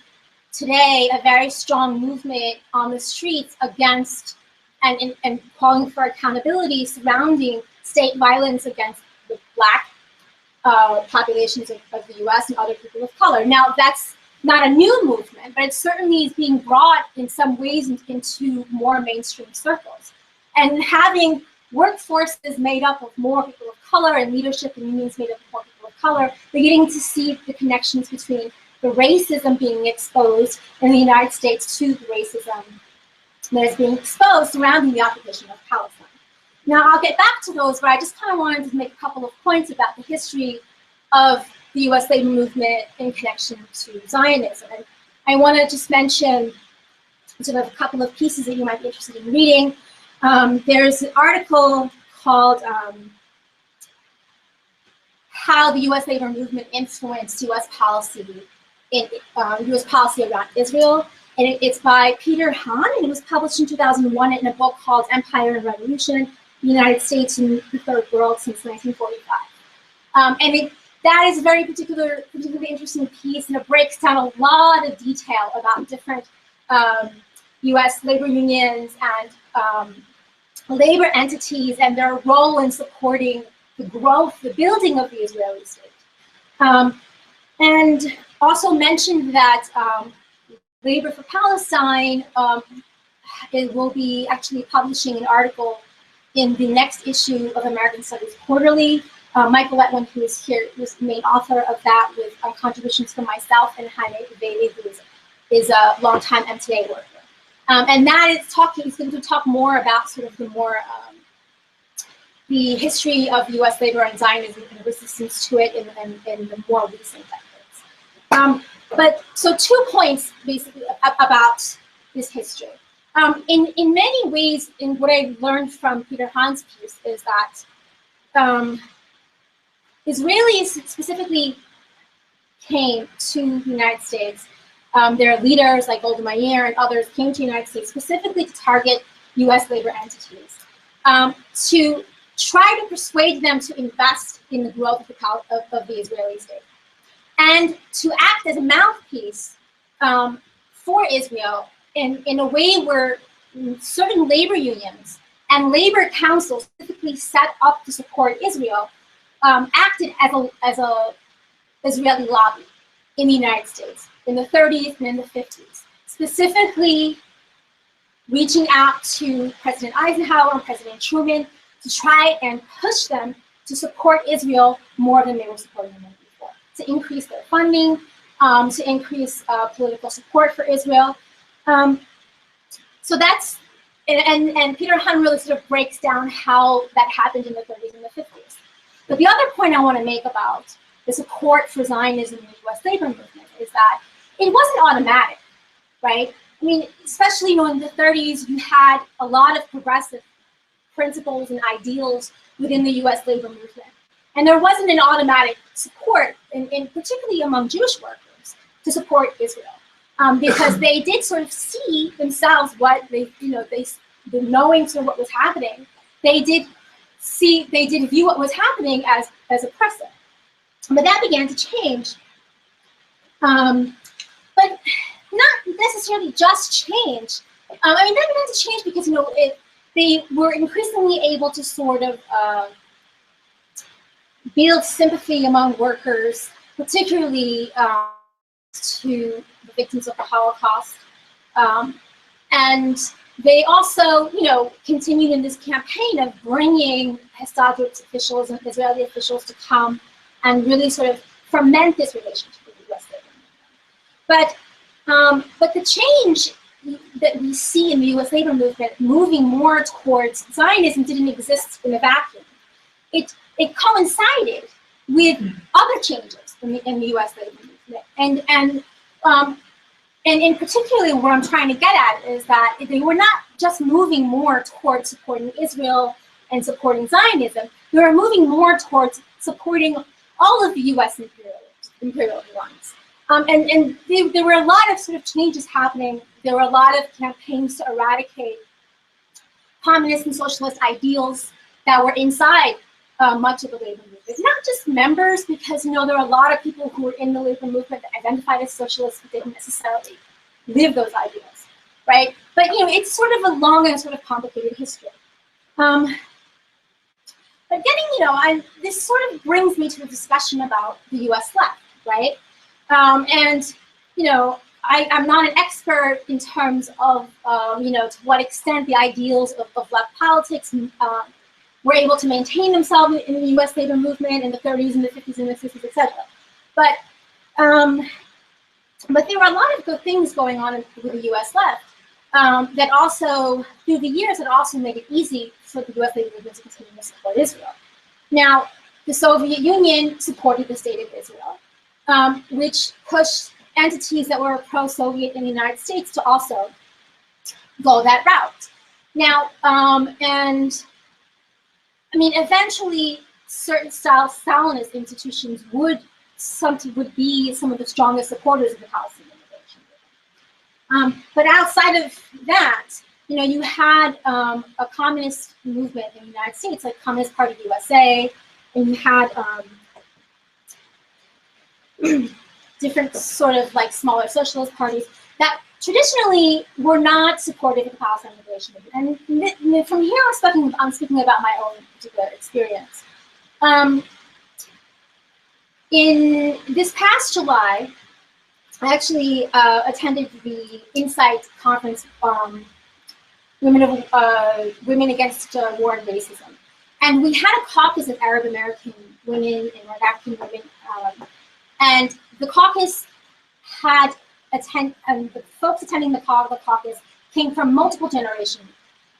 today a very strong movement on the streets against and calling for accountability surrounding state violence against the Black populations of the US and other people of color. Now, that's not a new movement, but it certainly is being brought in some ways into more mainstream circles. And having workforces made up of more people of color and leadership and unions made up of more people of color, beginning to see the connections between the racism being exposed in the United States to the racism that is being exposed surrounding the occupation of Palestine. Now, I'll get back to those, but I just kind of wanted to make a couple of points about the history of the US labor movement in connection to Zionism. And I want to just mention sort of a couple of pieces that you might be interested in reading. There's an article called How the US Labor Movement Influenced US Policy around Israel. And it's by Peter Hahn, and it was published in 2001 in a book called Empire and Revolution, the United States and the Third World since 1945. That is a very particularly interesting piece, and it breaks down a lot of detail about different US labor unions and labor entities and their role in supporting the growth, the building of the Israeli state. And also mentioned that Labor for Palestine will be actually publishing an article in the next issue of American Studies Quarterly. Michael Letwin, who is here, was the main author of that, with contributions from myself and Jaime Vélez, who is a longtime MTA worker. And that is he's going to talk more about sort of the history of U.S. labor and Zionism and resistance to it in the more recent decades. But so 2 points basically about this history. In many ways, in what I've learned from Peter Hahn's piece is that Israelis specifically came to the United States. Their leaders like Golda Meir and others came to the United States specifically to target U.S. labor entities, to try to persuade them to invest in the growth of the Israeli state, and to act as a mouthpiece for Israel in a way where certain labor unions and labor councils specifically set up to support Israel acted as a Israeli lobby in the United States in the 30s and in the 50s, specifically reaching out to President Eisenhower and President Truman to try and push them to support Israel more than they were supporting them before, to increase their funding, to increase political support for Israel. So that's, and Peter Hahn really sort of breaks down how that happened in the 30s and the 50s. But the other point I want to make about the support for Zionism in the U.S. labor movement is that it wasn't automatic, right? I mean, especially in the 30s, you had a lot of progressive principles and ideals within the U.S. labor movement. And there wasn't an automatic support, in particularly among Jewish workers, to support Israel. Because they did sort of see themselves what the knowing sort of what was happening, they did view what was happening as oppressive. But that began to change. But not necessarily just change. I mean, that began to change because they were increasingly able to sort of build sympathy among workers, particularly to the victims of the Holocaust. And they also, continued in this campaign of bringing Histadrut officials and Israeli officials to come and really sort of ferment this relationship with the U.S. labor movement. But the change that we see in the U.S. labor movement moving more towards Zionism didn't exist in a vacuum. It coincided with other changes in the U.S. labor movement. And in particularly what I'm trying to get at is that they were not just moving more towards supporting Israel and supporting Zionism, they were moving more towards supporting all of the U.S. imperial lines. And there were a lot of sort of changes happening. There were a lot of campaigns to eradicate communist and socialist ideals that were inside much of the labor movement. Not just members, because there were a lot of people who were in the labor movement that identified as socialists but didn't necessarily live those ideals, right? But it's sort of a long and sort of complicated history. But this sort of brings me to the discussion about the U.S. left, right? I'm not an expert in terms of, to what extent the ideals of left politics were able to maintain themselves in the U.S. labor movement in the 30s and the 50s and the 60s, etc. But there were a lot of good things going on with the U.S. left that also, through the years, that also made it easy for the U.S. labor movement to continue to support Israel. Now, the Soviet Union supported the state of Israel, which pushed entities that were pro-Soviet in the United States to also go that route. Now, eventually, certain Stalinist institutions would be some of the strongest supporters of the Palestinian liberation movement. But outside of that, you had a communist movement in the United States, like Communist Party USA, and you had different sort of like smaller socialist parties that traditionally were not supportive of the Palestinian liberation movement. And from here, I'm speaking about my own particular experience. In this past July, I actually attended the Insight conference women against war and racism. And we had a caucus of Arab American women and North African women, and the caucus had the folks attending the caucus came from multiple generations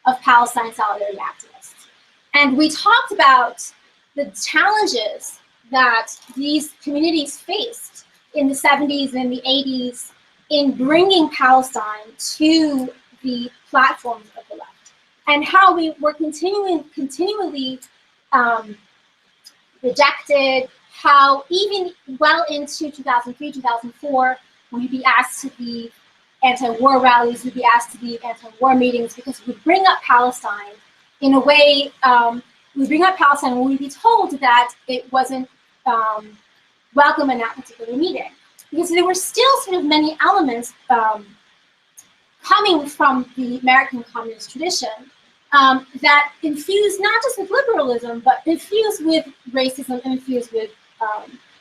of Palestine solidarity activists. And we talked about the challenges that these communities faced in the 70s and the 80s in bringing Palestine to the platforms of the left, and how we were continually rejected, how even well into 2003, 2004, when we'd be asked to be anti-war rallies, we'd be asked to be anti-war meetings, because we'd bring up Palestine in a way, we bring up Palestine and we'd be told that it wasn't welcome in that particular meeting. Because there were still sort of many elements coming from the American communist tradition that infused not just with liberalism, but infused with racism and infused with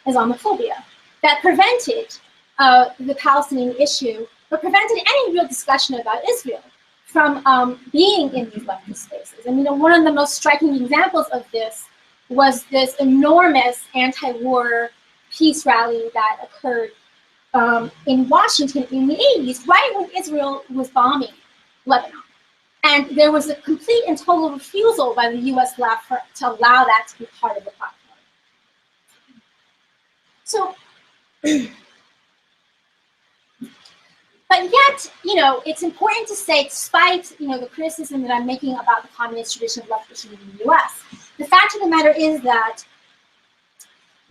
Islamophobia, that prevented the Palestinian issue, but prevented any real discussion about Israel from being in these leftist spaces. And one of the most striking examples of this was this enormous anti-war peace rally that occurred in Washington in the 80s, right when Israel was bombing Lebanon. And there was a complete and total refusal by the US left to allow that to be part of the platform. So, but yet, it's important to say, despite, the criticism that I'm making about the communist tradition of leftism in the US, the fact of the matter is that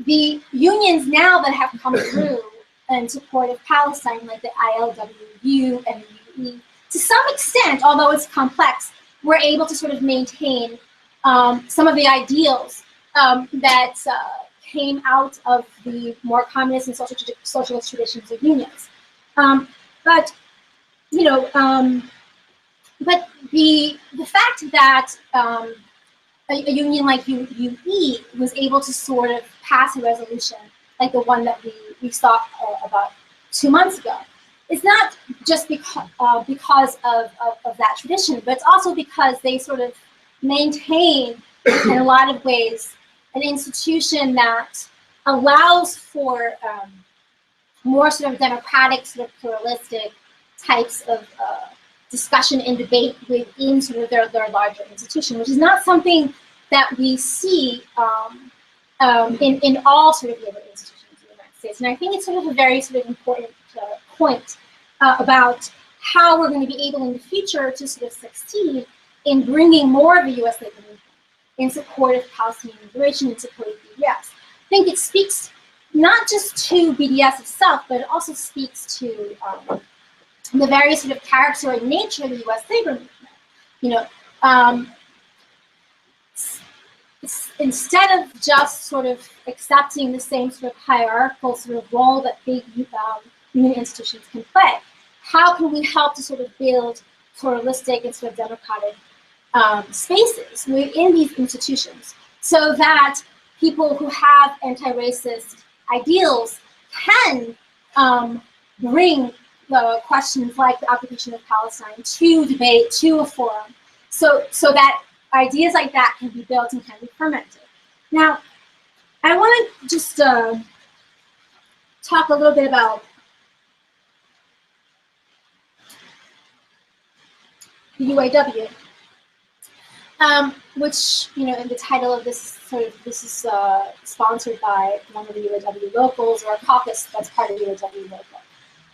the unions now that have come through in support of Palestine, like the ILWU and the UE, to some extent, although it's complex, we're able to sort of maintain some of the ideals that came out of the more communist and socialist traditions of unions. But the fact that a union like UE was able to sort of pass a resolution like the one that we saw about 2 months ago, it's not just because of that tradition, but it's also because they sort of maintain, in a lot of ways, an institution that allows for more sort of democratic, sort of pluralistic types of discussion and debate within sort of their larger institution, which is not something that we see in all sort of labor institutions in the United States. And I think it's sort of a very sort of important point about how we're going to be able in the future to sort of succeed in bringing more of the U.S. labor movement in support of Palestinian liberation, in support of BDS. I think it speaks not just to BDS itself, but it also speaks to the very sort of character and nature of the U.S. labor movement. Instead of just sort of accepting the same sort of hierarchical sort of role that big union institutions can play, how can we help to sort of build pluralistic and sort of democratic spaces within these institutions, so that people who have anti-racist ideals can bring the questions like the occupation of Palestine to debate, to a forum, so that ideas like that can be built and can be fermented. Now, I want to just talk a little bit about the UAW, which, in the title of this this is sponsored by one of the UAW locals, or a caucus that's part of the UAW local.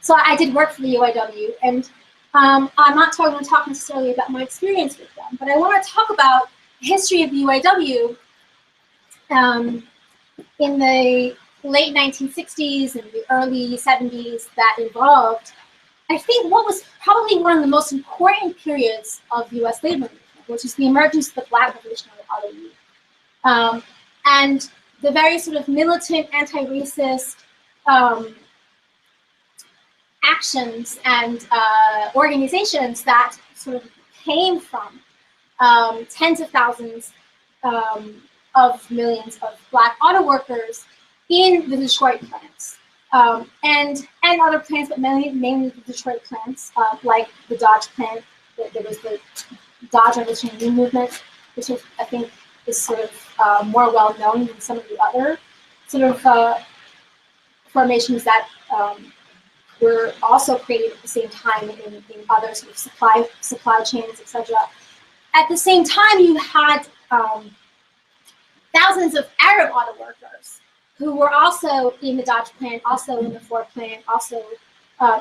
So I did work for the UAW, and I'm not going to talk necessarily about my experience with them, but I want to talk about the history of the UAW in the late 1960s and the early 70s that involved, I think, what was probably one of the most important periods of U.S. labor movement, which is the emergence of the Black Revolutionary Auto Union, and the very sort of militant, anti-racist actions and organizations that sort of came from tens of thousands of millions of Black auto workers in the Detroit plants, and other plants, but mainly the Detroit plants, like the Dodge plant there was the Dodge Revolutionary movement, which I think is sort of more well known than some of the other sort of formations that were also created at the same time in other sort of supply chains, etc. At the same time, you had thousands of Arab auto workers who were also in the Dodge plant, also in the Ford plant, also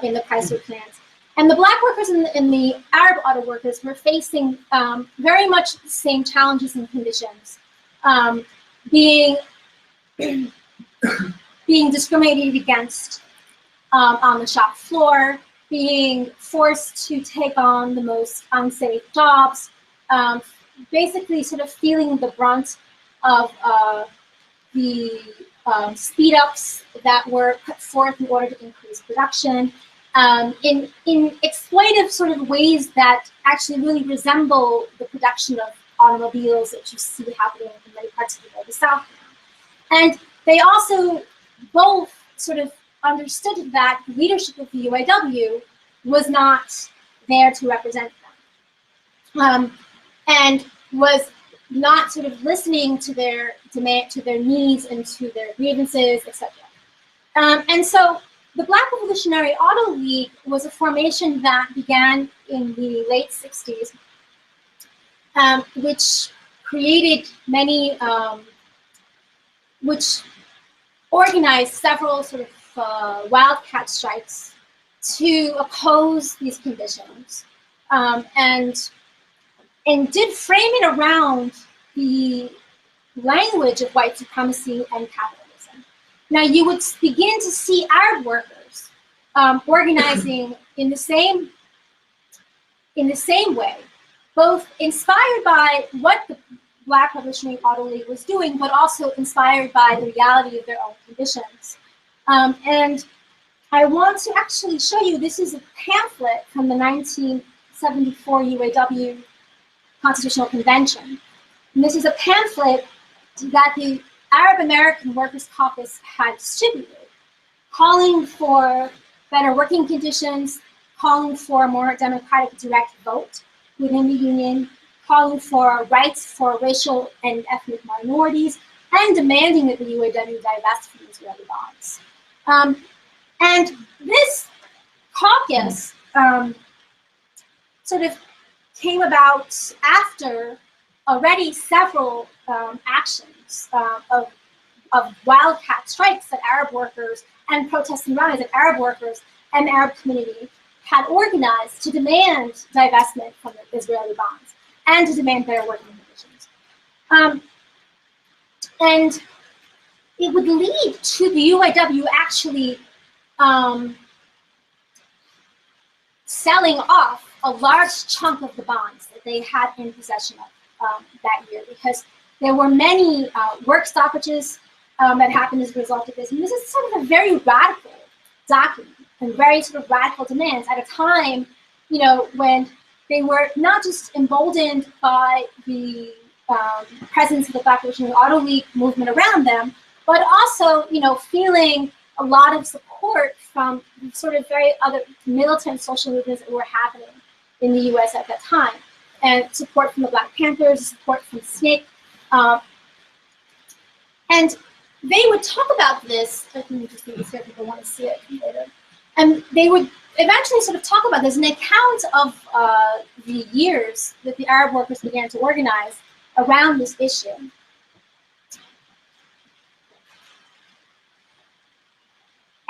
in the Chrysler plant. And the black workers and the Arab auto workers were facing very much the same challenges and conditions, being discriminated against on the shop floor, being forced to take on the most unsafe jobs, basically sort of feeling the brunt of the speed ups that were put forth in order to increase production, in exploitative sort of ways that actually really resemble the production of automobiles that you see happening in many parts of the global South now. And they also both sort of understood that the leadership of the UAW was not there to represent them, and was not sort of listening to their demand, to their needs, and to their grievances, etc. And so the Black Revolutionary Auto League was a formation that began in the late 60s, which created many, which organized several sort of wildcat strikes to oppose these conditions, and did frame it around the language of white supremacy and capitalism. Now you would begin to see Arab workers organizing in the same way, both inspired by what the Black Revolutionary Auto League was doing, but also inspired by the reality of their own conditions. And I want to actually show you, this is a pamphlet from the 1974 UAW Constitutional Convention. And this is a pamphlet that the Arab American Workers' Caucus had distributed, calling for better working conditions, calling for a more democratic direct vote within the union, calling for rights for racial and ethnic minorities, and demanding that the UAW divest from Israeli bonds. And this caucus sort of came about after already several actions of wildcat strikes that Arab workers and protests and rallies that Arab workers and the Arab community had organized to demand divestment from the Israeli bonds and to demand better working conditions. And it would lead to the UAW actually selling off a large chunk of the bonds that they had in possession of that year, because there were many work stoppages that happened as a result of this. And this is sort of a very radical document and very sort of radical demands at a time, you know, when they were not just emboldened by the presence of the Black Revolutionary Auto League movement around them, but also, you know, feeling a lot of support from sort of very other militant social movements that were happening in the US at that time. And support from the Black Panthers, support from SNCC. And they would talk about this, I can just leave this here if people want to see it later. And they would eventually sort of talk about this, an account of the years that the Arab workers began to organize around this issue.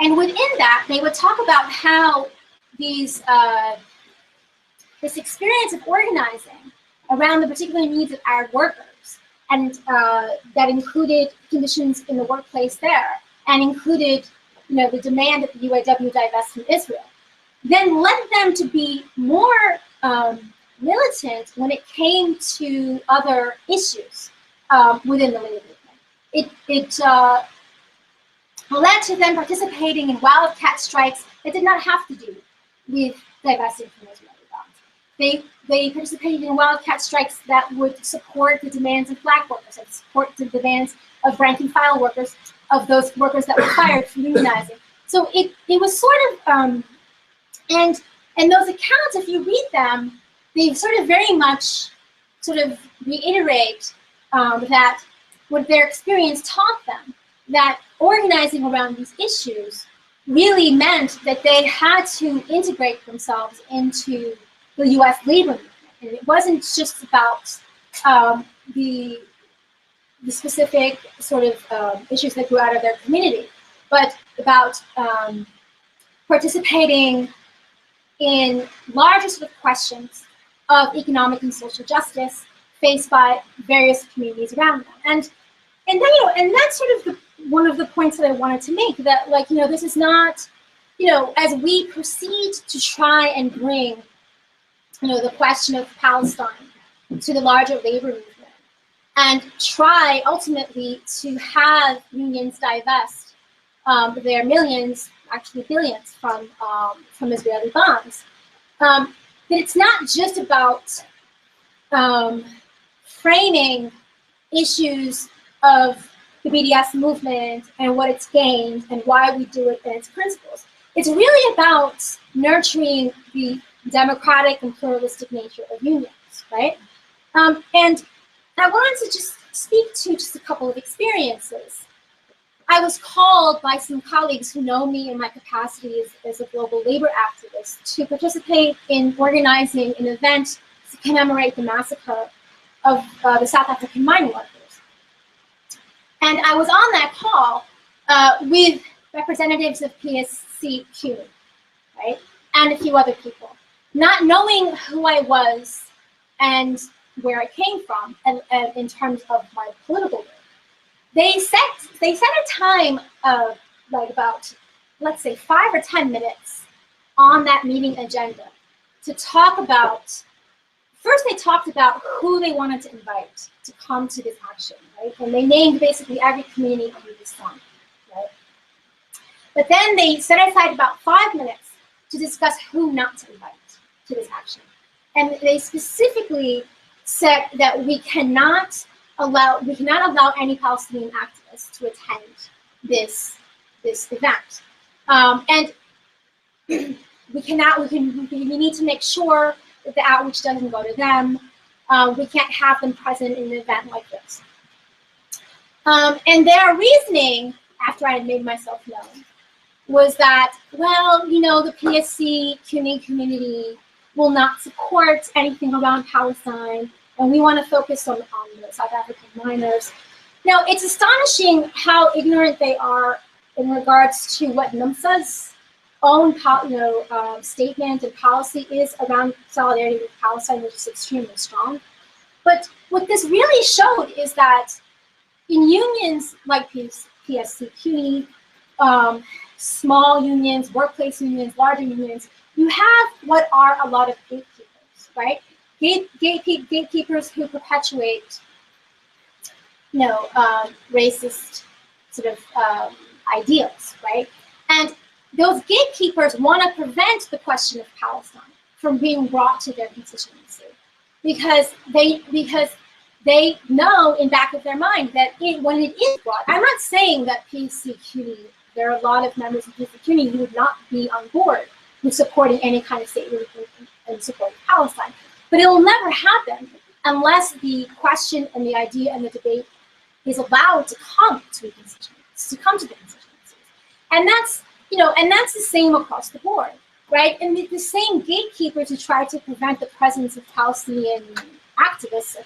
And within that, they would talk about how these this experience of organizing around the particular needs of Arab workers, and that included conditions in the workplace there, and included, you know, the demand that the UAW divest from Israel, then led them to be more militant when it came to other issues within the labor movement. It led to them participating in wildcat strikes that did not have to do with divesting from Israeli bonds. They participated in wildcat strikes that would support the demands of Black workers, that support the demands of rank and file workers, of those workers that were fired for unionizing. So it was sort of, and those accounts, if you read them, they sort of very much sort of reiterate that what their experience taught them, that organizing around these issues really meant that they had to integrate themselves into the US labor movement. And it wasn't just about the specific sort of issues that grew out of their community, but about participating in larger sort of questions of economic and social justice faced by various communities around them. And then, and that's sort of one of the points that I wanted to make, that, like, this is not, as we proceed to try and bring, the question of Palestine to the larger labor movement, and try ultimately to have unions divest their millions, actually billions, from Israeli bonds. That it's not just about framing issues of the BDS movement and what it's gained and why we do it and its principles. It's really about nurturing the democratic and pluralistic nature of unions, right? And I wanted to just speak to just a couple of experiences. I was called by some colleagues who know me in my capacity as a global labor activist to participate in organizing an event to commemorate the massacre of the South African mine workers. And I was on that call with representatives of PSC CUNY, right, and a few other people, not knowing who I was and where I came from, and in terms of my political work. They set a time of like about, let's say, 5 or 10 minutes on that meeting agenda to talk about. First, they talked about who they wanted to invite to come to this action, right? And they named basically every community under the sun, right? But then they set aside about 5 minutes to discuss who not to invite to this action. And they specifically said that we cannot allow any Palestinian activists to attend this event, and we need to make sure that the outreach doesn't go to them. We can't have them present in an event like this. And their reasoning, after I had made myself known, was that, well, the PSC CUNY community will not support anything around Palestine, and we want to focus on the South African miners. Now, it's astonishing how ignorant they are in regards to what NUMSA's own statement and policy is around solidarity with Palestine, which is extremely strong. But what this really showed is that in unions like PSC CUNY, small unions, workplace unions, larger unions, you have what are a lot of gatekeepers, right? Gatekeepers who perpetuate, racist sort of ideals, right? And those gatekeepers want to prevent the question of Palestine from being brought to their constituency, because they know in back of their mind that when it is brought, I'm not saying that PSC CUNY, there are a lot of members of PSC CUNY who would not be on board with supporting any kind of state movement and supporting Palestine. But it will never happen unless the question and the idea and the debate is allowed to come to the constituencies, and that's the same across the board, right? And the same gatekeepers who try to prevent the presence of Palestinian activists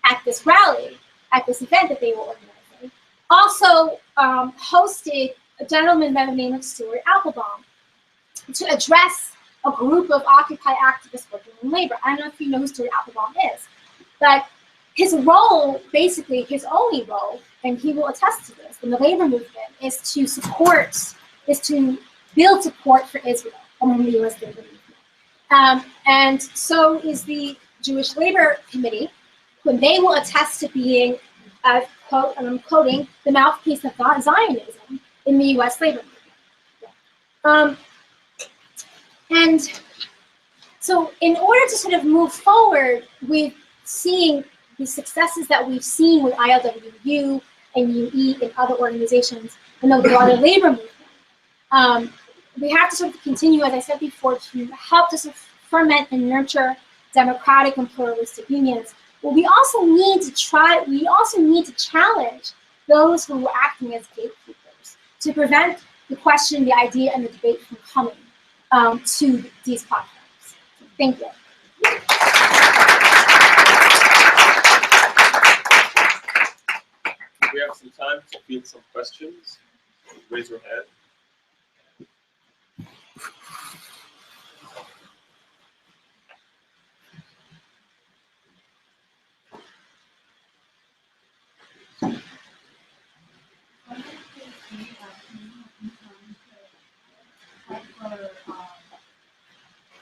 at this rally, at this event that they were organizing, also hosted a gentleman by the name of Stuart Applebaum to address a group of Occupy activists working in labor. I don't know if you know who Stuart Applebaum is, but his role, basically his only role, and he will attest to this, in the labor movement is to build support for Israel among the US labor movement. And so is the Jewish Labor Committee, when they will attest to being, quote, and I'm quoting, the mouthpiece of Zionism in the US labor movement. And so in order to sort of move forward with seeing the successes that we've seen with ILWU and UE and other organizations and the broader labor movement, we have to sort of continue, as I said before, to help to sort of ferment and nurture democratic and pluralistic unions. But we also need to challenge those who are acting as gatekeepers to prevent the question, the idea, and the debate from coming to these platforms. Thank you. We have some time to field some questions. Raise your hand.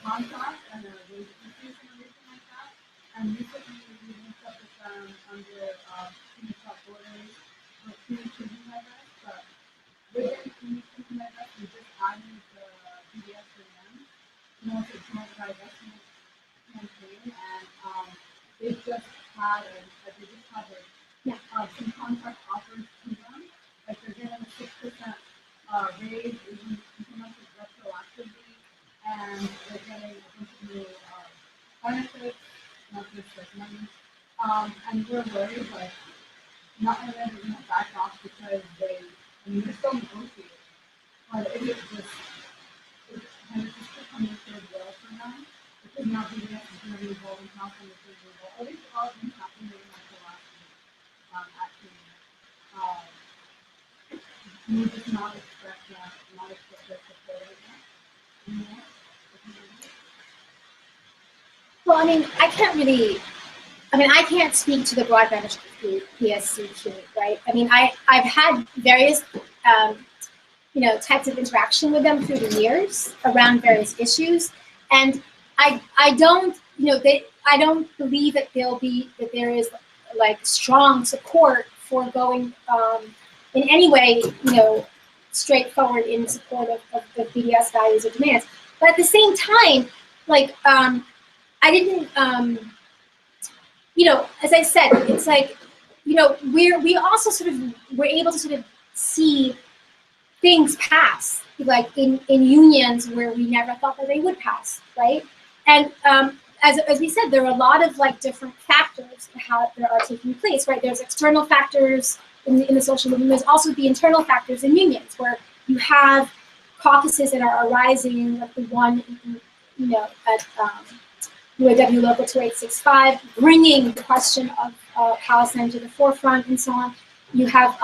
Contract and a wage increase and everything like that. And recently we linked up with them under Phoenix Borders with Phoenix Children Measures, but within Phoenix Children Measures, we just added the BDS for them, also joint divestment campaign, and they just had some contract offers to them, like they're getting a 6% raise, even implemented retroactively. And they're getting a bunch of new benefits, not just like money. And we're worried, like, not only are they going to back off because they're still negotiating, but if it's just becoming third world for them, because now BDS is going to be involved in house and the third world. At least all of them happening during like the last week, actually. We just not expect that, their support right now. Anymore. Well, I can't speak to the broadband PSC community, right? I've had various, types of interaction with them through the years around various issues, and I don't believe that there is like strong support for going in any way, straightforward in support of BDS values or demands. But at the same time, I didn't, as I said, it's like, we also sort of were able to sort of see things pass, like in unions where we never thought that they would pass, right? And as we said, there are a lot of like different factors that are taking place, right? There's external factors in the social movement. There's also the internal factors in unions where you have caucuses that are arising, like the one, at UAW Local 2865, bringing the question of Palestine to the forefront and so on. You have,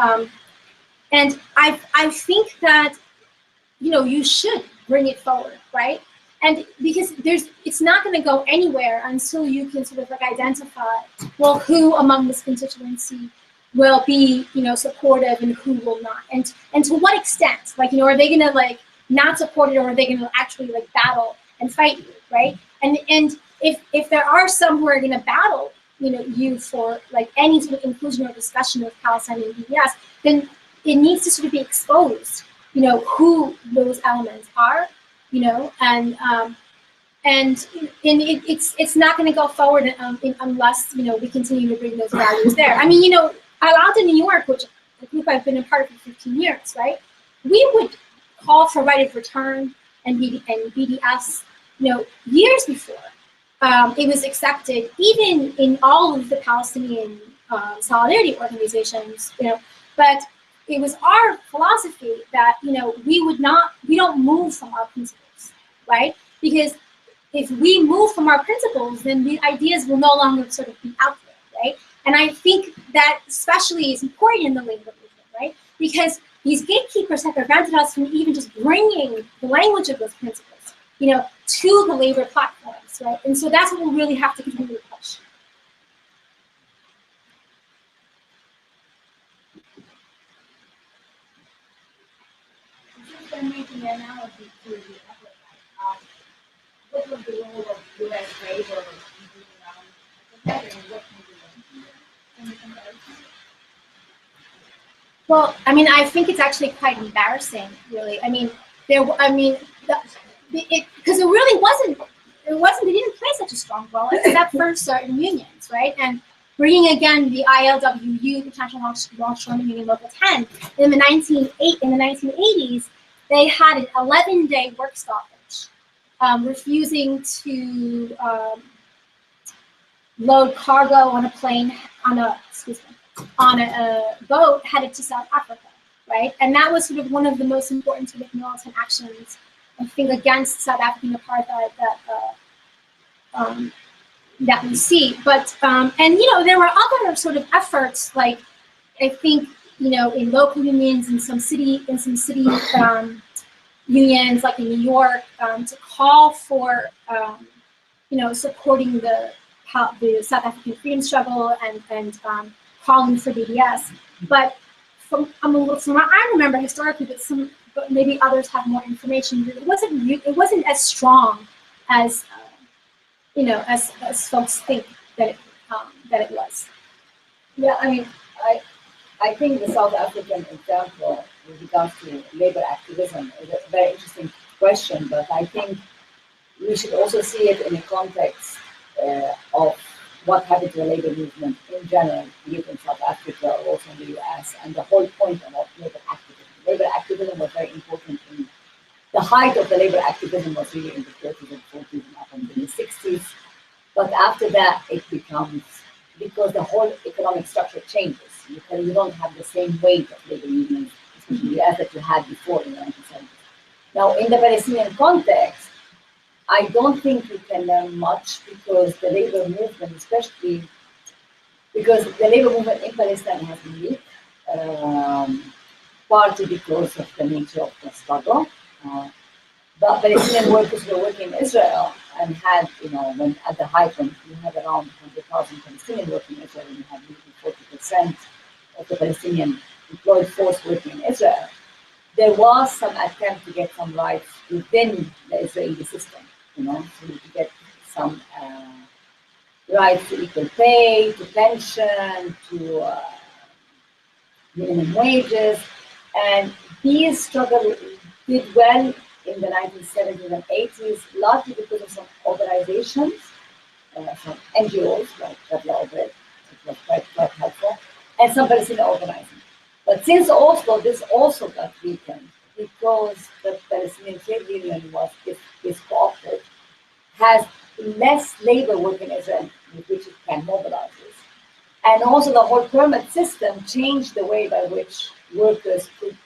and I think that, you should bring it forward, right? And because it's not going to go anywhere until you can sort of like identify, well, who among this constituency will be, supportive and who will not, and to what extent, like, are they going to like not support it, or are they going to actually like battle and fight you, right? And if there are some who are going to battle, you for like any sort of inclusion or discussion of Palestinian BDS, then it needs to sort of be exposed, who those elements are, and it's not going to go forward unless we continue to bring those values there. Out in New York, which a group I've been a part of for 15 years, right? We would call for right of return and BDS, years before it was accepted, even in all of the Palestinian solidarity organizations, but it was our philosophy that, we don't move from our principles, right? Because if we move from our principles, then the ideas will no longer sort of be out there, right? And I think that especially is important in the labor movement, right? Because these gatekeepers have prevented us from even just bringing the language of those principles, to the labor platforms, right? And so that's what we'll really have to continue to push. Since they're making the analogy to the Apartheid, what was the role of U.S. labor in the and what can be done in the comparison? Well, I think it's actually quite embarrassing, really. Because it really wasn't, they didn't play such a strong role, except for certain unions, right? And bringing again the ILWU, International Longshoremen Union Local 10, in the 1980s, they had an 11-day work stoppage, refusing to load cargo on a plane, on a boat headed to South Africa, right? And that was sort of one of the most important sort of militant actions, I think, against South African apartheid that we see. But and there were other sort of efforts, like I think in local unions, in some city unions, like in New York, to call for supporting the South African freedom struggle and calling for BDS. But from what I remember historically, but maybe others have more information. It wasn't as strong as as folks think that it was. Yeah, I mean, I think the South African example with regards to labor activism is a very interesting question, but I think we should also see it in the context of what happened to the labor movement in general, be it in South Africa or also in the US, and the whole point of labor activism. Labor activism was very important in the height of the labor activism was really in the 30s and 40s and up until the 60s. But after that, it becomes, because the whole economic structure changes. You don't have the same weight of labor movements, especially as that you had before in the 1970s. Now, in the Palestinian context, I don't think we can learn much because the labor movement, especially because the labor movement in Palestine has been weak, partly because of the nature of the struggle. But Palestinian workers were working in Israel and had, when at the height when you had around 100,000 Palestinian working in Israel, and you had maybe 40% of the Palestinian employed force working in Israel, there was some attempt to get some rights within the Israeli system, so you could get some rights to equal pay, to pension, to minimum wages, and these struggles did well in the 1970s and 80s, largely because of some organizations, some NGOs like Leila Farsakh, which was quite helpful, and some Palestinian organizing. But since Oslo, this also got weakened because the Palestinian trade union is co-opted, has less labor working in Israel with which it can mobilize this. And also the whole permit system changed the way by which workers could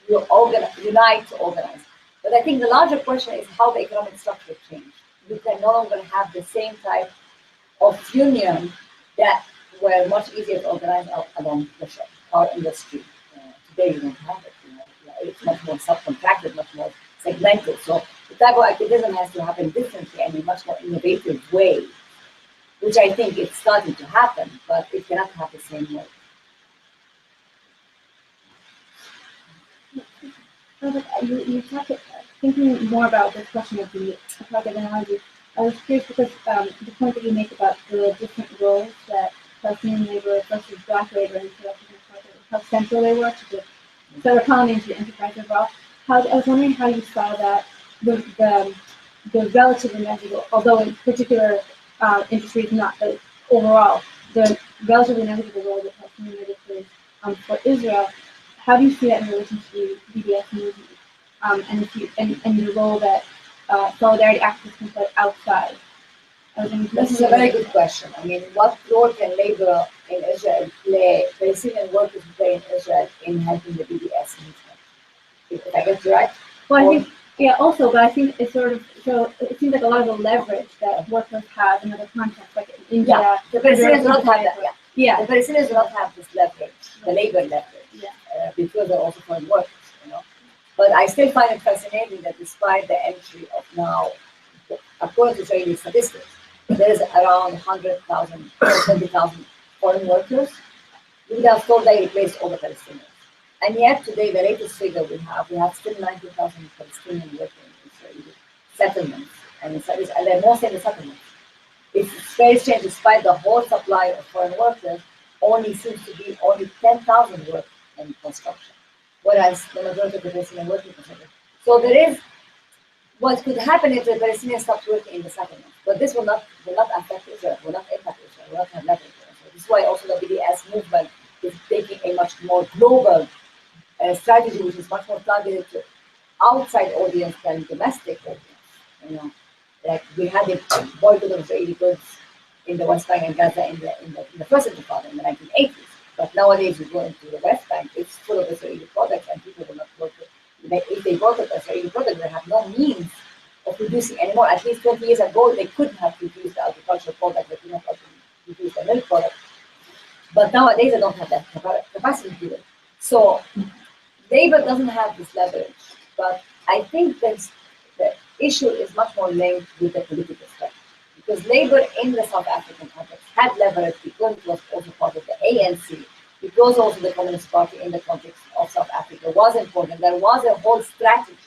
unite to organize. But I think the larger question is how the economic structure changed. You can no longer have the same type of union that were much easier to organize along the car industry. Today you don't have it. It's much more subcontracted, much more segmented. So the type of activism has to happen differently and in a much more innovative way, which I think it's starting to happen, but it cannot happen the same way. You talked, thinking more about this question of the apartheid analogy. I was curious because the point that you make about the different roles that Palestinian labor versus Black labor in South African apartheid, how central they were to the federal economy and to the enterprise overall. I was wondering how you saw that the relatively negligible, although in particular industries not, but overall, the relatively negligible role that Palestinian labor plays for Israel. How do you see that in relation to the BDS movement, and the role that solidarity activists can play outside? This is a very good question. I mean, what role can labor in Israel play, Palestinian workers play in Israel in helping the BDS movement? If I get you right? Well, I think, yeah, also, but I think it's sort of, so it seems like a lot of the leverage that workers have in other contexts, like in India. Yeah, the Palestinians do not have that. Yeah. The Palestinians do not have this leverage, the labor leverage, because they're also foreign workers, But I still find it fascinating that despite the entry of now, according to Israeli statistics, there is around 100,000, 20,000 foreign workers. We would have thought they replaced all the Palestinians. And yet today, the latest figure we have still 90,000 Palestinian working in Israeli settlements. And they're mostly in the settlements. It's very strange, despite the whole supply of foreign workers, only seems to be only 10,000 work in construction, whereas the majority of the Palestinian working construction. So there is, what could happen if the Palestinians stopped working in the settlements, but this will not affect Israel, will not impact Israel, will not have leverage. So this is why also the BDS movement is taking a much more global strategy, which is much more targeted to outside audience than domestic audience. Like we had a boycott of Israeli goods in the West Bank and Gaza in the first intifada in the 1980s. But nowadays, you go into the West Bank, it's full of Israeli products, and people will not work with. If they bought Israeli products, they have no means of producing anymore. At least 20 years ago, they couldn't have produced the agricultural product, they couldn't have produced the milk product. But nowadays, they don't have that capacity to do it. So labor doesn't have this leverage. But I think the issue is much more linked with the political strategy. Because labor in the South African context had leverage because it was also part of the ANC, because also the Communist Party in the context of South Africa was important. There was a whole strategy,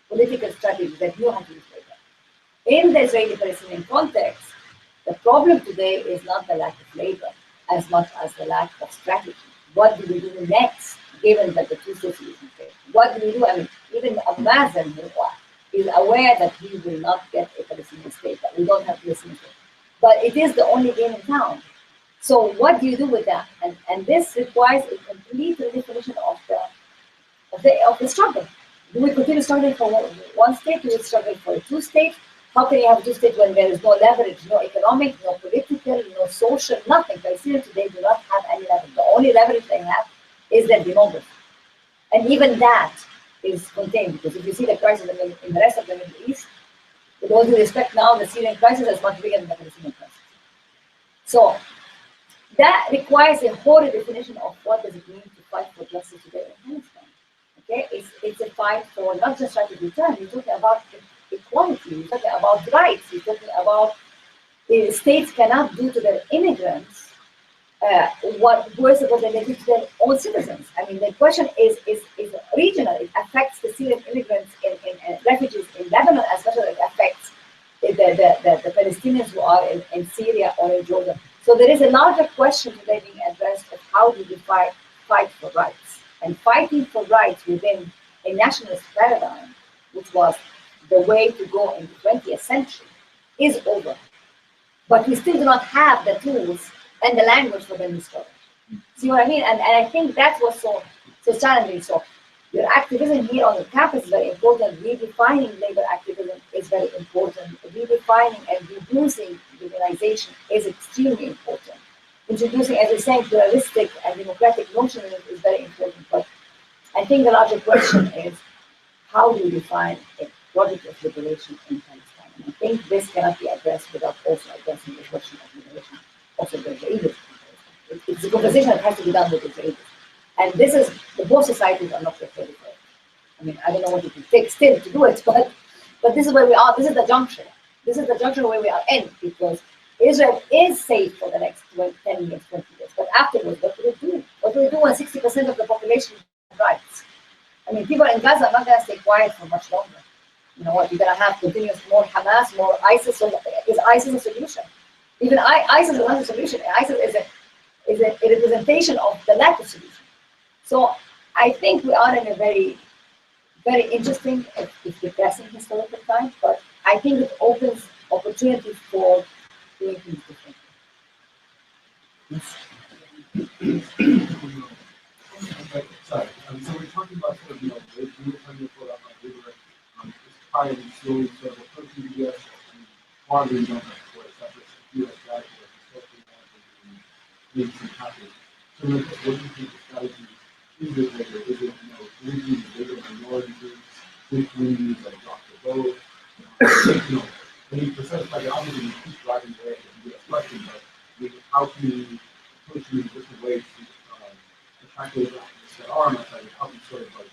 political strategy that you had to use labor. In the Israeli-Palestinian context, the problem today is not the lack of labor as much as the lack of strategy. What do we do next, given that the two-state solution failed? What do we do? I mean, even Mazen is aware that he will not get a Palestinian state, that we don't have a Palestinian state. But it is the only game in town. So what do you do with that? And this requires a complete redefinition of the struggle. Do we continue struggling for one state? Do we struggle for a two-state? How can you have a two-state when there is no leverage, no economic, no political, no social, nothing? Palestinians today do not have any leverage. The only leverage they have is their demography. And even that is contained, because if you see the crisis in the rest of the Middle East, with all due respect, now the Syrian crisis is much bigger than the Palestinian crisis. So that requires a whole redefinition of what does it mean to fight for justice today in Palestine. Okay, it's a fight for not just right to return. You're talking about equality. You're talking about rights. You're talking about states cannot do to their immigrants what we're supposed to do to their own citizens. I mean, the question is regional. It affects the Syrian immigrants and refugees in Lebanon as much as it affects the Palestinians who are in Syria or in Jordan. So there is a larger question today being addressed of how do we fight for rights. And fighting for rights within a nationalist paradigm, which was the way to go in the 20th century, is over. But we still do not have the tools and the language for them to struggle. See what I mean? And I think that's what's so challenging. So your activism here on the campus is very important. Redefining labor activism is very important. Redefining and reducing unionization is extremely important. Introducing, as you're saying, pluralistic and democratic notion is very important. But I think the larger question is, how do we define a project of liberation in Palestine? And I think this cannot be addressed without also addressing the question of liberation. Also, the Israelis. It's a conversation that has to be done with the Israelis. And this is, the both societies are not prepared for it. I mean, I don't know what it will take still to do it, but this is where we are. This is the juncture. This is the juncture where we are in, because Israel is safe for the next 10 years, 20 years. But afterwards, what will it do? What will it do when 60% of the population rights? I mean, people in Gaza are not going to stay quiet for much longer. You know what? You're going to have continuous more Hamas, more ISIS. So is ISIS a solution? Even ISIS is not a solution. ISIS is a representation of the lack of solution. So I think we are in a very, very interesting, if depressing historical time, but I think it opens opportunities for doing things differently. Sorry. So we're talking about sort of, the independent for labor, it's tied and slowly sort of approaching the US and farther down for it, such as US guys who are historically being some happy. So what do you think the strategy is it later? Is it, bringing bigger minority groups, big communities that drop the vote? I mean, for such like obviously we keep driving away the US question, but how can you approach it in different ways to attract those activists that are on that side and help you sort of like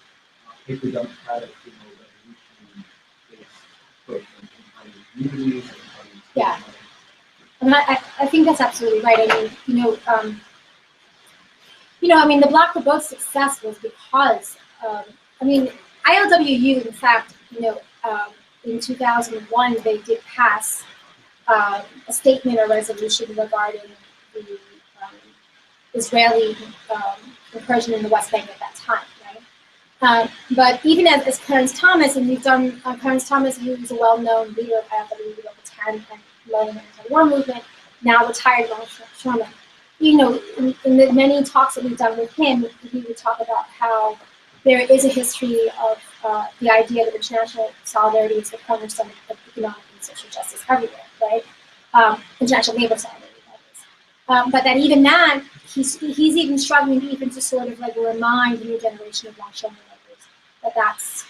take the democratic, revolution-based approach and kind of communities and kind of yeah. I mean, I think that's absolutely right. I mean, the Block the Vote's success was because, ILWU, in fact, in 2001, they did pass a statement or resolution regarding the Israeli incursion in the West Bank at that time, right? But even as Clarence Thomas, and we've done, Clarence Thomas, who was a well-known leader of ILWU over 10 and led an anti-war movement, now retired longshoreman. In the many talks that we've done with him, he would talk about how there is a history of the idea that international solidarity is the cornerstone of economic and social justice everywhere, right? International labor solidarity. but that even that, he's even struggling even to sort of like remind the new generation of Black-Showman workers that that's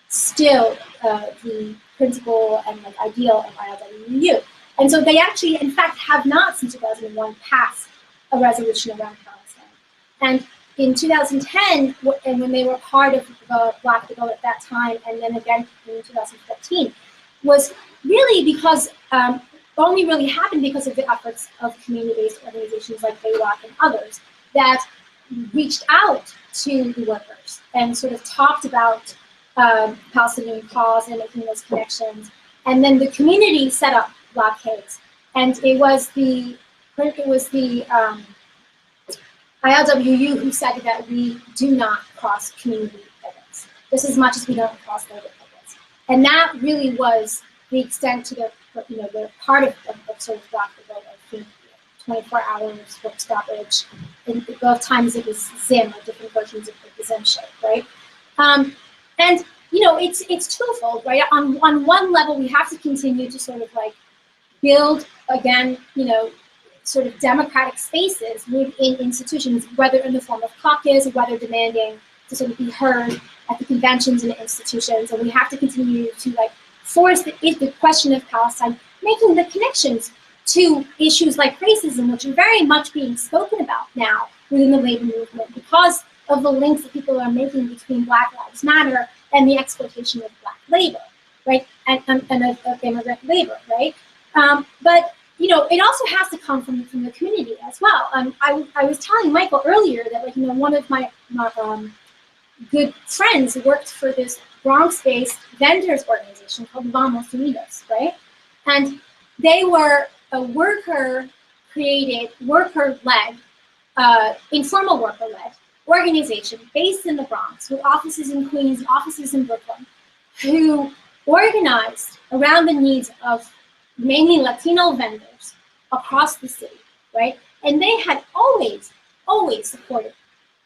still the principle and like ideal of ILWU. And so they actually, in fact, have not since 2001 passed a resolution around Palestine. And in 2010, and when they were part of the Black Bill at that time, and then again in 2015, was really because only really happened because of the efforts of community-based organizations like AWAC and others that reached out to the workers and sort of talked about Palestinian cause and making those connections. And then the community set up blockades, and it was the ILWU who said that we do not cross community limits, just as much as we don't cross labor limits. And that really was the extent to the part of sort of Black Bill, I think 24 hours work stoppage. In both times it was Zim, or different versions of the Zim shape, right? And it's twofold, right? On one level, we have to continue to sort of like build again, sort of democratic spaces within institutions, whether in the form of caucus, whether demanding to sort of be heard at the conventions and institutions, and we have to continue to like force the question of Palestine, making the connections to issues like racism, which are very much being spoken about now within the labor movement because of the links that people are making between Black Lives Matter and the exploitation of Black labor, right, and of immigrant labor, right? But it also has to come from the community as well. I was telling Michael earlier that one of my good friends worked for this Bronx-based vendors organization called Vamos Unidos, right? And they were a worker-created, worker-led, informal worker-led organization based in the Bronx with offices in Queens, offices in Brooklyn, who organized around the needs of mainly Latino vendors across the city, right? And they had always supported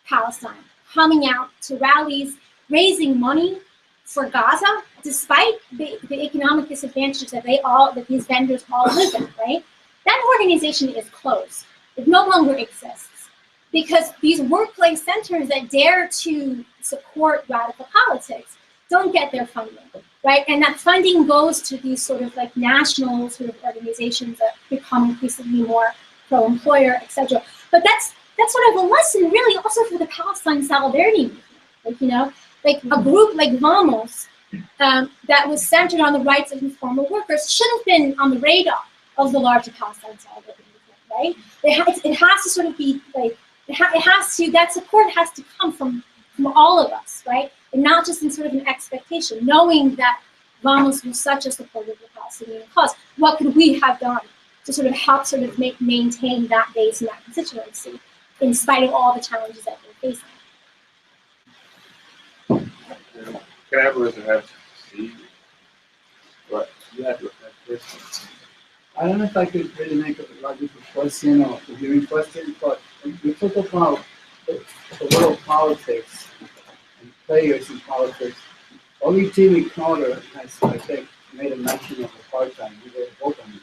Palestine, coming out to rallies, raising money for Gaza, despite the economic disadvantages that these vendors all live in, right? That organization is closed. It no longer exists because these workplace centers that dare to support radical politics don't get their funding, right? And that funding goes to these sort of like national sort of organizations that become increasingly more pro-employer, etc. But that's sort of a lesson really also for the Palestine solidarity movement. Like a group like Vamos that was centered on the rights of informal workers should have been on the radar of the larger Palestine solidarity movement, right? It has to sort of be like, that support has to come from all of us, right? And not just in sort of an expectation, knowing that Vamos was such a supporter of the Palestinian cause. What could we have done to sort of help sort of maintain that base and that constituency in spite of all the challenges that we're facing? Can I have a listen to Steve? What? You have your first. I don't know if I could really make a logical question or a viewing question, but we talk about the world of politics and players in politics. Only Jimmy Carter has, I think, made a mention of apartheid. He wrote a book on it.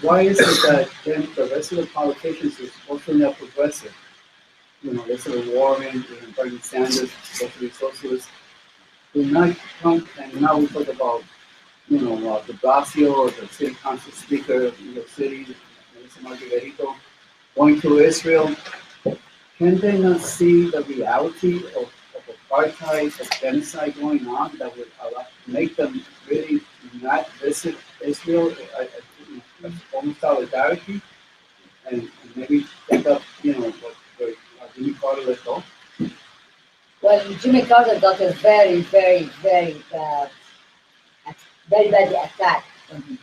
Why is it that then the rest of the politicians is also not progressive? Let's say Warren, Bernie Sanders, especially socialists, do not come, and now we talk about de Blasio, the city council speaker of New York City, Melissa Margarito, going to Israel. Can they not see the reality of apartheid, of genocide going on that would make them really not visit Israel as a form of solidarity and maybe take up, what Jimmy Carter let go? Well, Jimmy Carter got a very, very, very badly attacked when he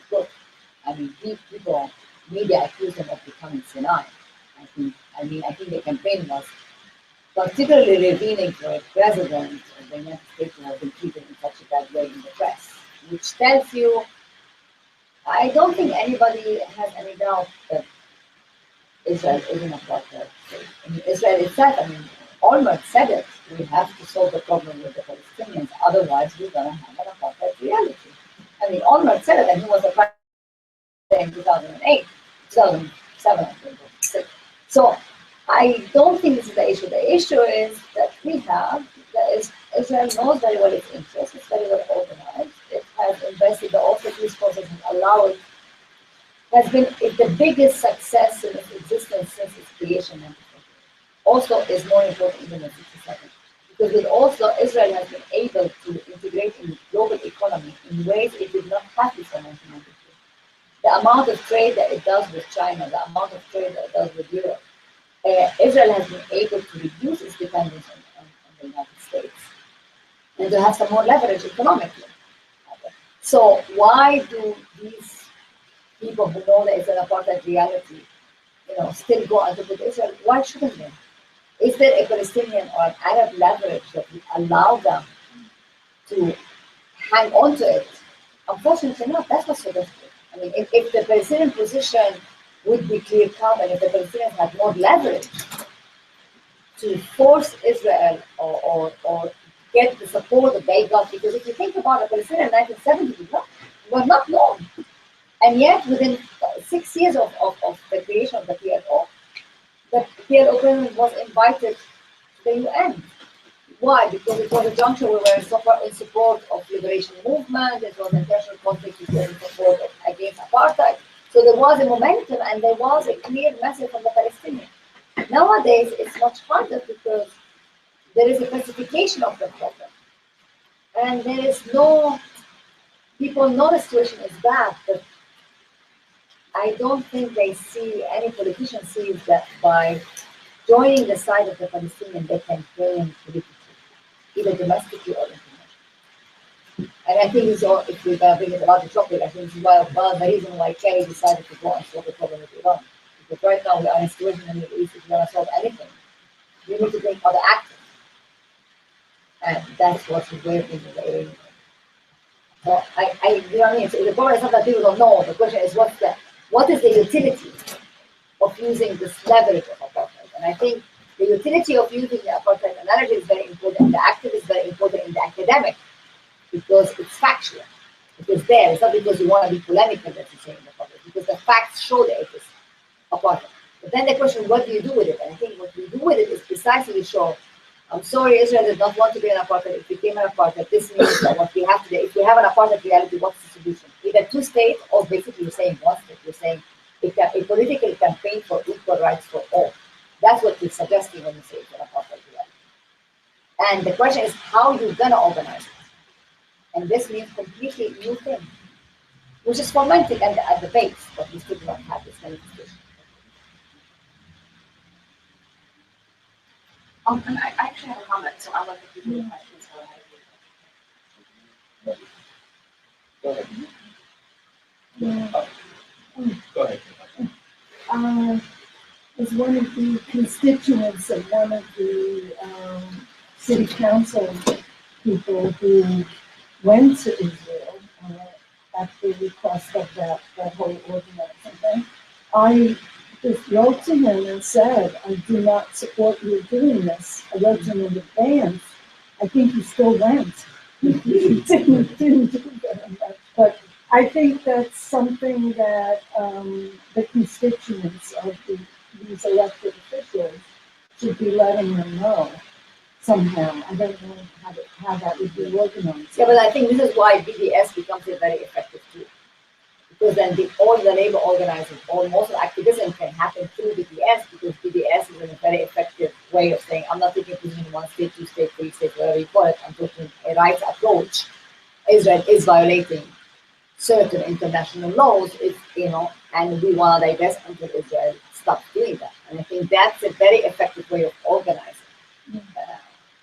spoke. I mean, media accused him of becoming senile. I think the campaign was particularly revealing for a president of the United States who has been treated in such a bad way in the press, which tells you, I don't think anybody has any doubt that Israel is an apartheid state. I mean, Israel itself, Olmert said it, we have to solve the problem with the Palestinians, otherwise we're going to have an apartheid reality. Olmert said it, and he was a prime minister in 2008. 2007, I think. So I don't think this is the issue. The issue is that Israel knows very well its interests. It's very well organized. It has invested. The Oslo Process has allowed. Has been the biggest success in its existence since its creation. Oslo is more important even than 67. Because with Oslo, Israel has been able to integrate in the global economy in ways it did not have before 1992. The amount of trade that it does with China, the amount of trade that it does with Europe, Israel has been able to reduce its dependence on the United States and to have some more leverage economically. So why do these people who know that it's an apartheid reality, still go and with Israel? Why shouldn't they? Is there a Palestinian or an Arab leverage that would allow them to hang on to it? Unfortunately not. That's what's so desperate. I mean, if the Palestinian position would be clear-cut, and if the Palestinians had more leverage to force Israel or get the support that they got, because if you think about the Palestinian in 1970, were not long. And yet, within 6 years of the creation of the PLO, the PLO president was invited to the UN. Why? Because it was a juncture where we were in support of liberation movement, it was an international conflict, it was in support against apartheid. So there was a momentum and there was a clear message from the Palestinians. Nowadays, it's much harder because there is a classification of the problem. And there is people know the situation is bad, but I don't think any politician sees that by joining the side of the Palestinian, they can gain politically, either domestically or internationally. And I think if we're going to bring it about the topic, I think this is one of the reasons why Kerry decided to go and solve the problem with Iran. Because right now we are in a situation in the Middle East, if we're going to solve anything, we need to bring other actors. And that's what we're bringing the Iranian. So you know what I mean? So the problem is not that people don't know. The question is what is the utility of using this leverage of apartheid? And I think the utility of using the apartheid analogy is very important. The active is very important in the academic because it's factual. It is there. It's not because you want to be polemical that you're saying apartheid, because the facts show that it is apartheid. But then the question, what do you do with it? And I think what we do with it is precisely show, I'm sorry, Israel did not want to be an apartheid. It became an apartheid. This means that what we have today, if we have an apartheid reality, what's the solution? Either two states, or basically you're saying one state. You're saying a political campaign for equal rights for all. That's what you're suggesting when you say it's an apartheid reality. And the question is how you're going to organize it. And this means completely new thing, which is fomenting at the base, but we still do not have this manifestation. And I actually have a comment, so I'll let the people with questions go ahead. Go ahead. As one of the constituents of one of the city council people who went to Israel at the request of that whole organizing thing, I just wrote to him and said, I do not support you doing this. I wrote to him in advance. I think he still went. He didn't do very much. But I think that's something that the constituents of these elected officials should be letting them know somehow. I don't know how that would be organized. Yeah, but I think this is why BDS becomes a very effective tool. Because then all the labor organizing, most of activism can happen through BDS, because BDS is a very effective way of saying, I'm not taking a position in one state, two state, three state, whatever you call it. I'm taking a rights approach. Israel is violating certain international laws, and we want to divest until Israel stops doing that. And I think that's a very effective way of organizing.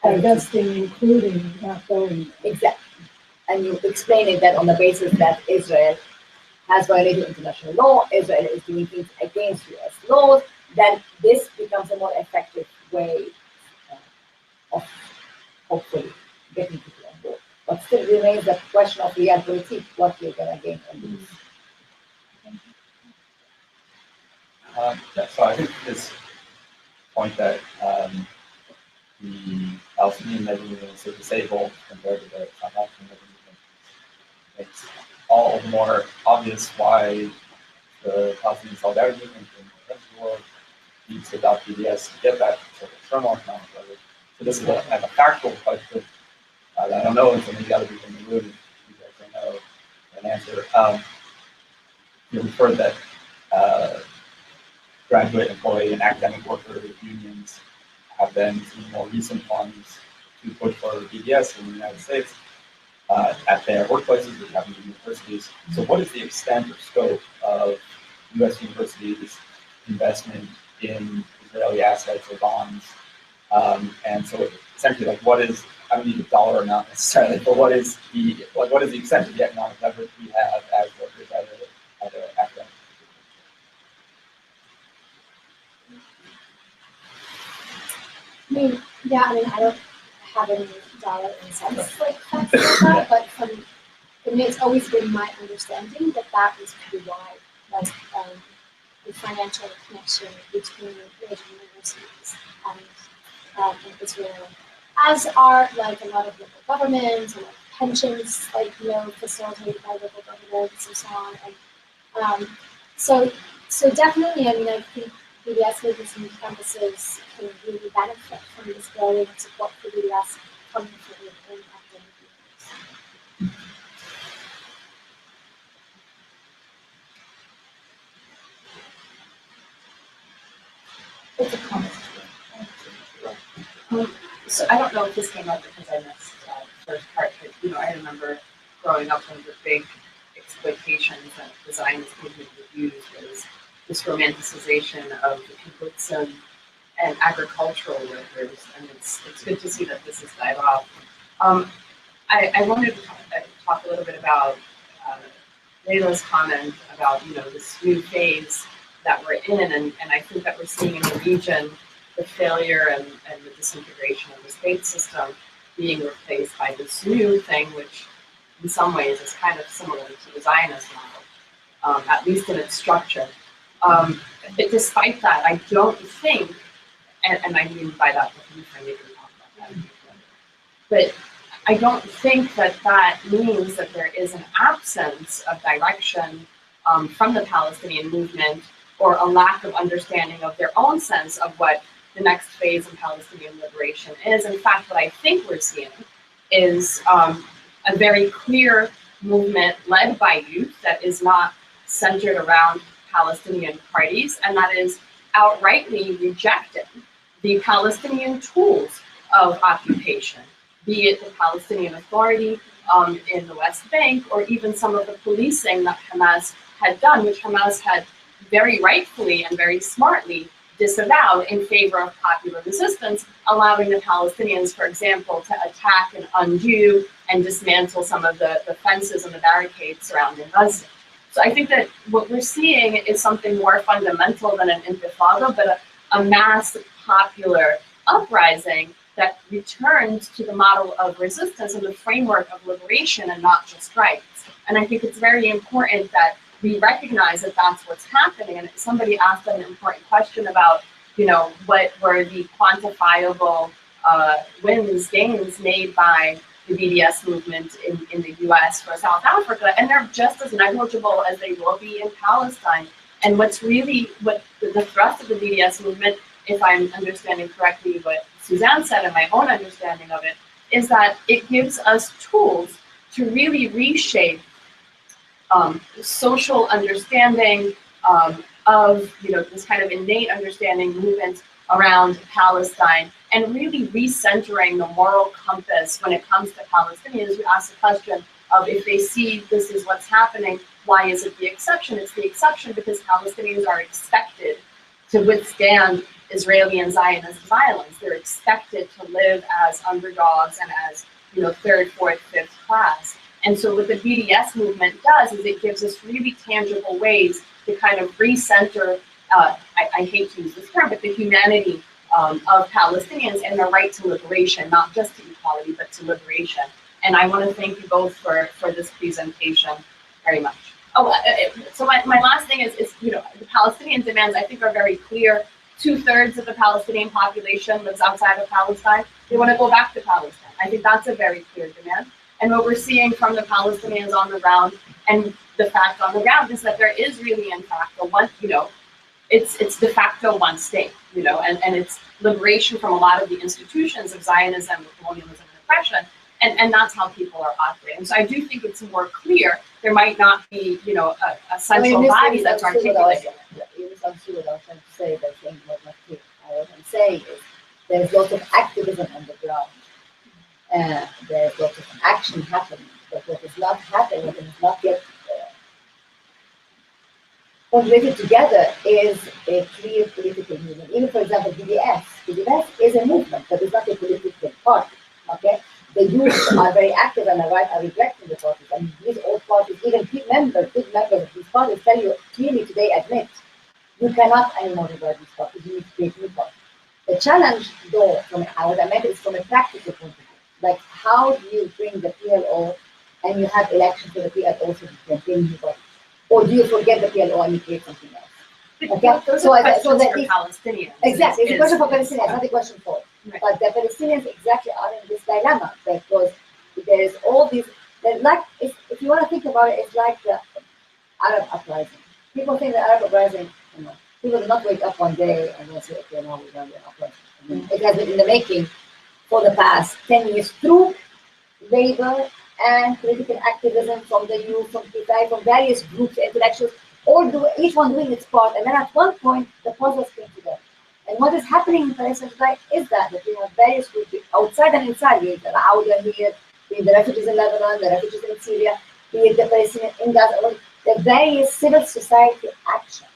Divesting, including not going. Exactly. And you explain that on the basis that Israel has violated international law, Israel is doing things against US laws, then this becomes a more effective way of hopefully getting people on board. But still remains the question of realpolitik, what you're going to gain from this. So I think this point that the Palestinian labor movement is so disabled compared to the South African labor movement makes all the more obvious why the Palestinian solidarity movement in the rest of the world needs to adopt BDS to get that sort of external economic leverage. So this is a kind of a factual question that I don't know, and so maybe other people in the room, you guys don't know an answer. We've heard that graduate, employee, and academic worker unions have been using more recent funds to push for BDS in the United States at their workplaces, which happen to be universities. So what is the extent or scope of U.S. universities' investment in Israeli assets or bonds? And so essentially, like, what is, I don't need a dollar amount necessarily, but what is the extent of the economic leverage we have as workers at an academic? I don't have any dollar and cents like facts like that, but it's always been my understanding that that is pretty wide, like the financial connection between major universities and Israel, as are like a lot of local governments and like pensions, like facilitated by local governments and so on. And so definitely, I think BDS movements and campuses can really benefit from this growing support for BDS coming from in academic movements. It's a comment. So I don't know if this came up because I missed the first part, but I remember growing up, one of the big exploitations that the Zionist movement would use was this romanticization of the kibbutz and agricultural workers, and it's good to see that this has died off. I wanted to talk a little bit about Leila's comment about this new phase that we're in, and I think that we're seeing in the region the failure and the disintegration of the state system being replaced by this new thing, which in some ways is kind of similar to the Zionist model, at least in its structure. But despite that, I don't think, and I mean by that, we can talk about that, but I don't think that means that there is an absence of direction from the Palestinian movement, or a lack of understanding of their own sense of what the next phase of Palestinian liberation is. In fact, what I think we're seeing is a very clear movement led by youth that is not centered around Palestinian parties, and that is outrightly rejecting the Palestinian tools of occupation, be it the Palestinian Authority in the West Bank, or even some of the policing that Hamas had done, which Hamas had very rightfully and very smartly disavowed in favor of popular resistance, allowing the Palestinians, for example, to attack and undo and dismantle some of the fences and the barricades surrounding Gaza. So I think that what we're seeing is something more fundamental than an intifada, but a mass popular uprising that returns to the model of resistance and the framework of liberation and not just rights. And I think it's very important that we recognize that that's what's happening. And somebody asked an important question about, what were the quantifiable gains made by the BDS movement in the US for South Africa, and they're just as negligible as they will be in Palestine. And what the thrust of the BDS movement, if I'm understanding correctly what Suzanne said and my own understanding of it, is that it gives us tools to really reshape social understanding of this kind of innate understanding movement around Palestine, and really recentering the moral compass when it comes to Palestinians. We ask the question of, if they see this is what's happening, why is it the exception? It's the exception because Palestinians are expected to withstand Israeli and Zionist violence. They're expected to live as underdogs and as third, fourth, fifth class. And so what the BDS movement does is it gives us really tangible ways to kind of recenter, I hate to use this term, but the humanity of Palestinians and their right to liberation, not just to equality, but to liberation. And I want to thank you both for this presentation very much. So my last thing is the Palestinian demands, I think, are very clear. 2/3 of the Palestinian population lives outside of Palestine. They want to go back to Palestine. I think that's a very clear demand. And what we're seeing from the Palestinians on the ground, and the fact on the ground is that there is really, in fact, a one, it's de facto one state, and it's liberation from a lot of the institutions of Zionism, colonialism, and oppression, and that's how people are operating. So I do think it's more clear. There might not be, a central body that's articulating. You misunderstood what I was trying to say. That thing was not clear. What I'm saying is there's lots of activism on the ground. There's lots of action happening, but what is not happening, what is not yet conjugated together is a clear political movement. Even, for example, BDS. BDS is a movement, but it's not a political party. Okay, the youth are very active and are rejecting the parties. And these old parties, even big members of these parties, tell you clearly today, admit you cannot anymore regard these parties. You need to create new parties. The challenge, though, from what I meant is from a practical point of view. Like, how do you bring the PLO and you have elections for the PLO so you can bring new parties? Or do you forget the PLO and you create something else? Okay, so that for Palestinians. Exactly, it's a question for Palestinians, not a question for. Right. But the Palestinians exactly are in this dilemma because there's all these. If you want to think about it, it's like the Arab uprising. People think the Arab uprising, people do not wake up one day and they say, okay, now we're going to be an uprising. It has been in the making for the past 10 years through labor and political activism from the youth, from people, from various groups, intellectuals, each one doing its part. And then at one point, the puzzles came together. And what is happening in Palestine is that we have various groups outside and inside. We have the Auda here, we have the refugees in Lebanon, the refugees in Syria, we have the Palestinian in Gaza, the various civil society action.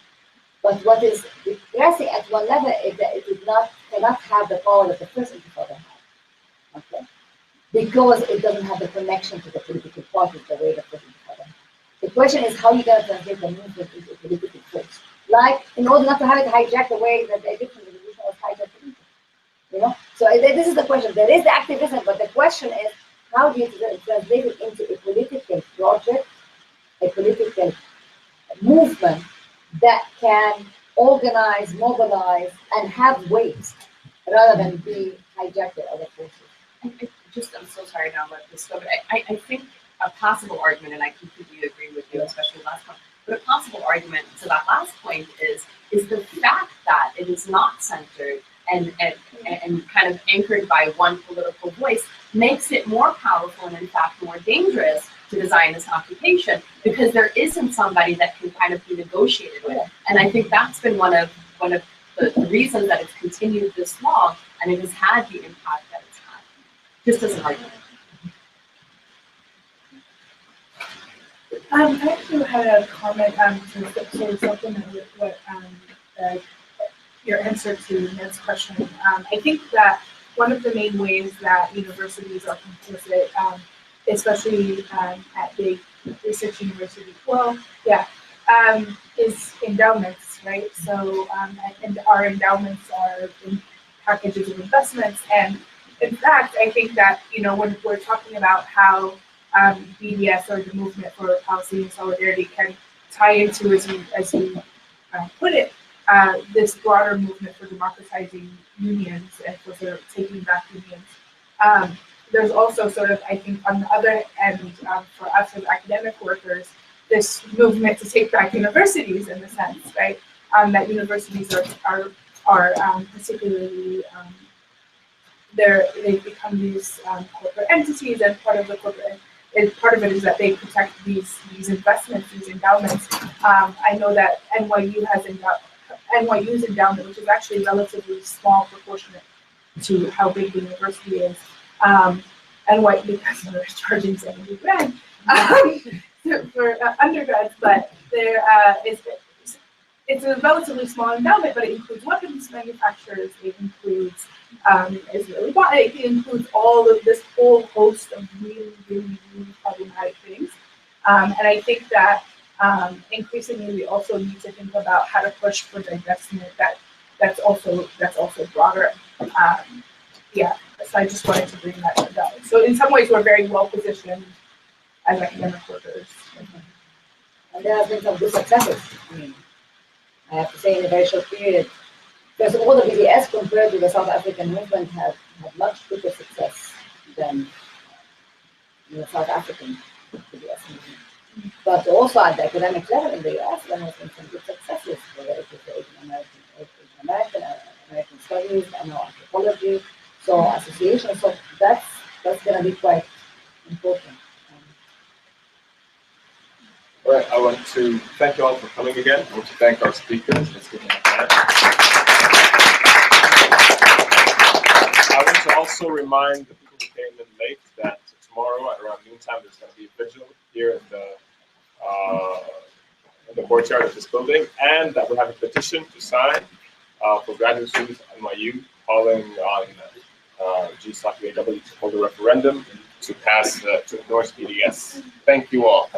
But what is depressing at one level is that it cannot have the power that the first intifada had. Okay? Because it doesn't have the connection to the political parties the way the first intifada had. The question is how you going to translate the movement into a political force. Like, in order not to have it hijacked the way that the Egyptian revolution was hijacked. So this is the question. There is the activism, but the question is how do you translate it into a political project, a political movement that can organize, mobilize, and have weight rather than be hijacked by other forces. I'm so sorry now about this, but I think a possible argument, and I completely agree with you, especially last one, but a possible argument to that last point is the fact that it is not centered and kind of anchored by one political voice makes it more powerful and in fact more dangerous to the Zionist occupation because there isn't somebody that can kind of be negotiated with. And I think that's been one of the reasons that it's continued this long and it has had the impact that it's had. Just as an argument. I actually had a comment to sort of supplement with what your answer to Ned's question. I think that one of the main ways that universities are complicit, especially at big research universities, is endowments, right? So, and our endowments are in packages of investments. And in fact, I think that, when we're talking about how BDS or the movement for Palestinian solidarity can tie into, as you put it, this broader movement for democratizing unions and for sort of taking back unions. There's also sort of, I think, on the other end, for us as academic workers, this movement to take back universities in a sense, right? That universities are particularly they've become these corporate entities, and part of it is that they protect these investments, these endowments. I know that NYU's endowment, which is actually relatively small proportionate to how big the university is, because they're charging $70,000 for undergrads, but it's a relatively small endowment, but it includes weapons manufacturers, it includes Israeli, it includes all of this whole host of really, really, really problematic things. And I think that increasingly we also need to think about how to push for divestment that's also broader. So I just wanted to bring that up. So in some ways we're very well positioned as academic workers. And there have been some good successes. I have to say in a very short period, because all the BDS compared to the South African movement have much greater success than the South African BDS movement. But also at the academic level in the US, there has been some good successes, whether it is the American studies, and now anthropology, so associations. So that's going to be quite important. All right, I want to thank you all for coming again. I want to thank our speakers. Let's give them a hand. I want to also remind the people who came in late that tomorrow at around noontime there's going to be a vigil here in the courtyard of this building, and that we have a petition to sign for graduate students at NYU calling on GSOC UAW to hold a referendum to pass to endorse BDS. Thank you all.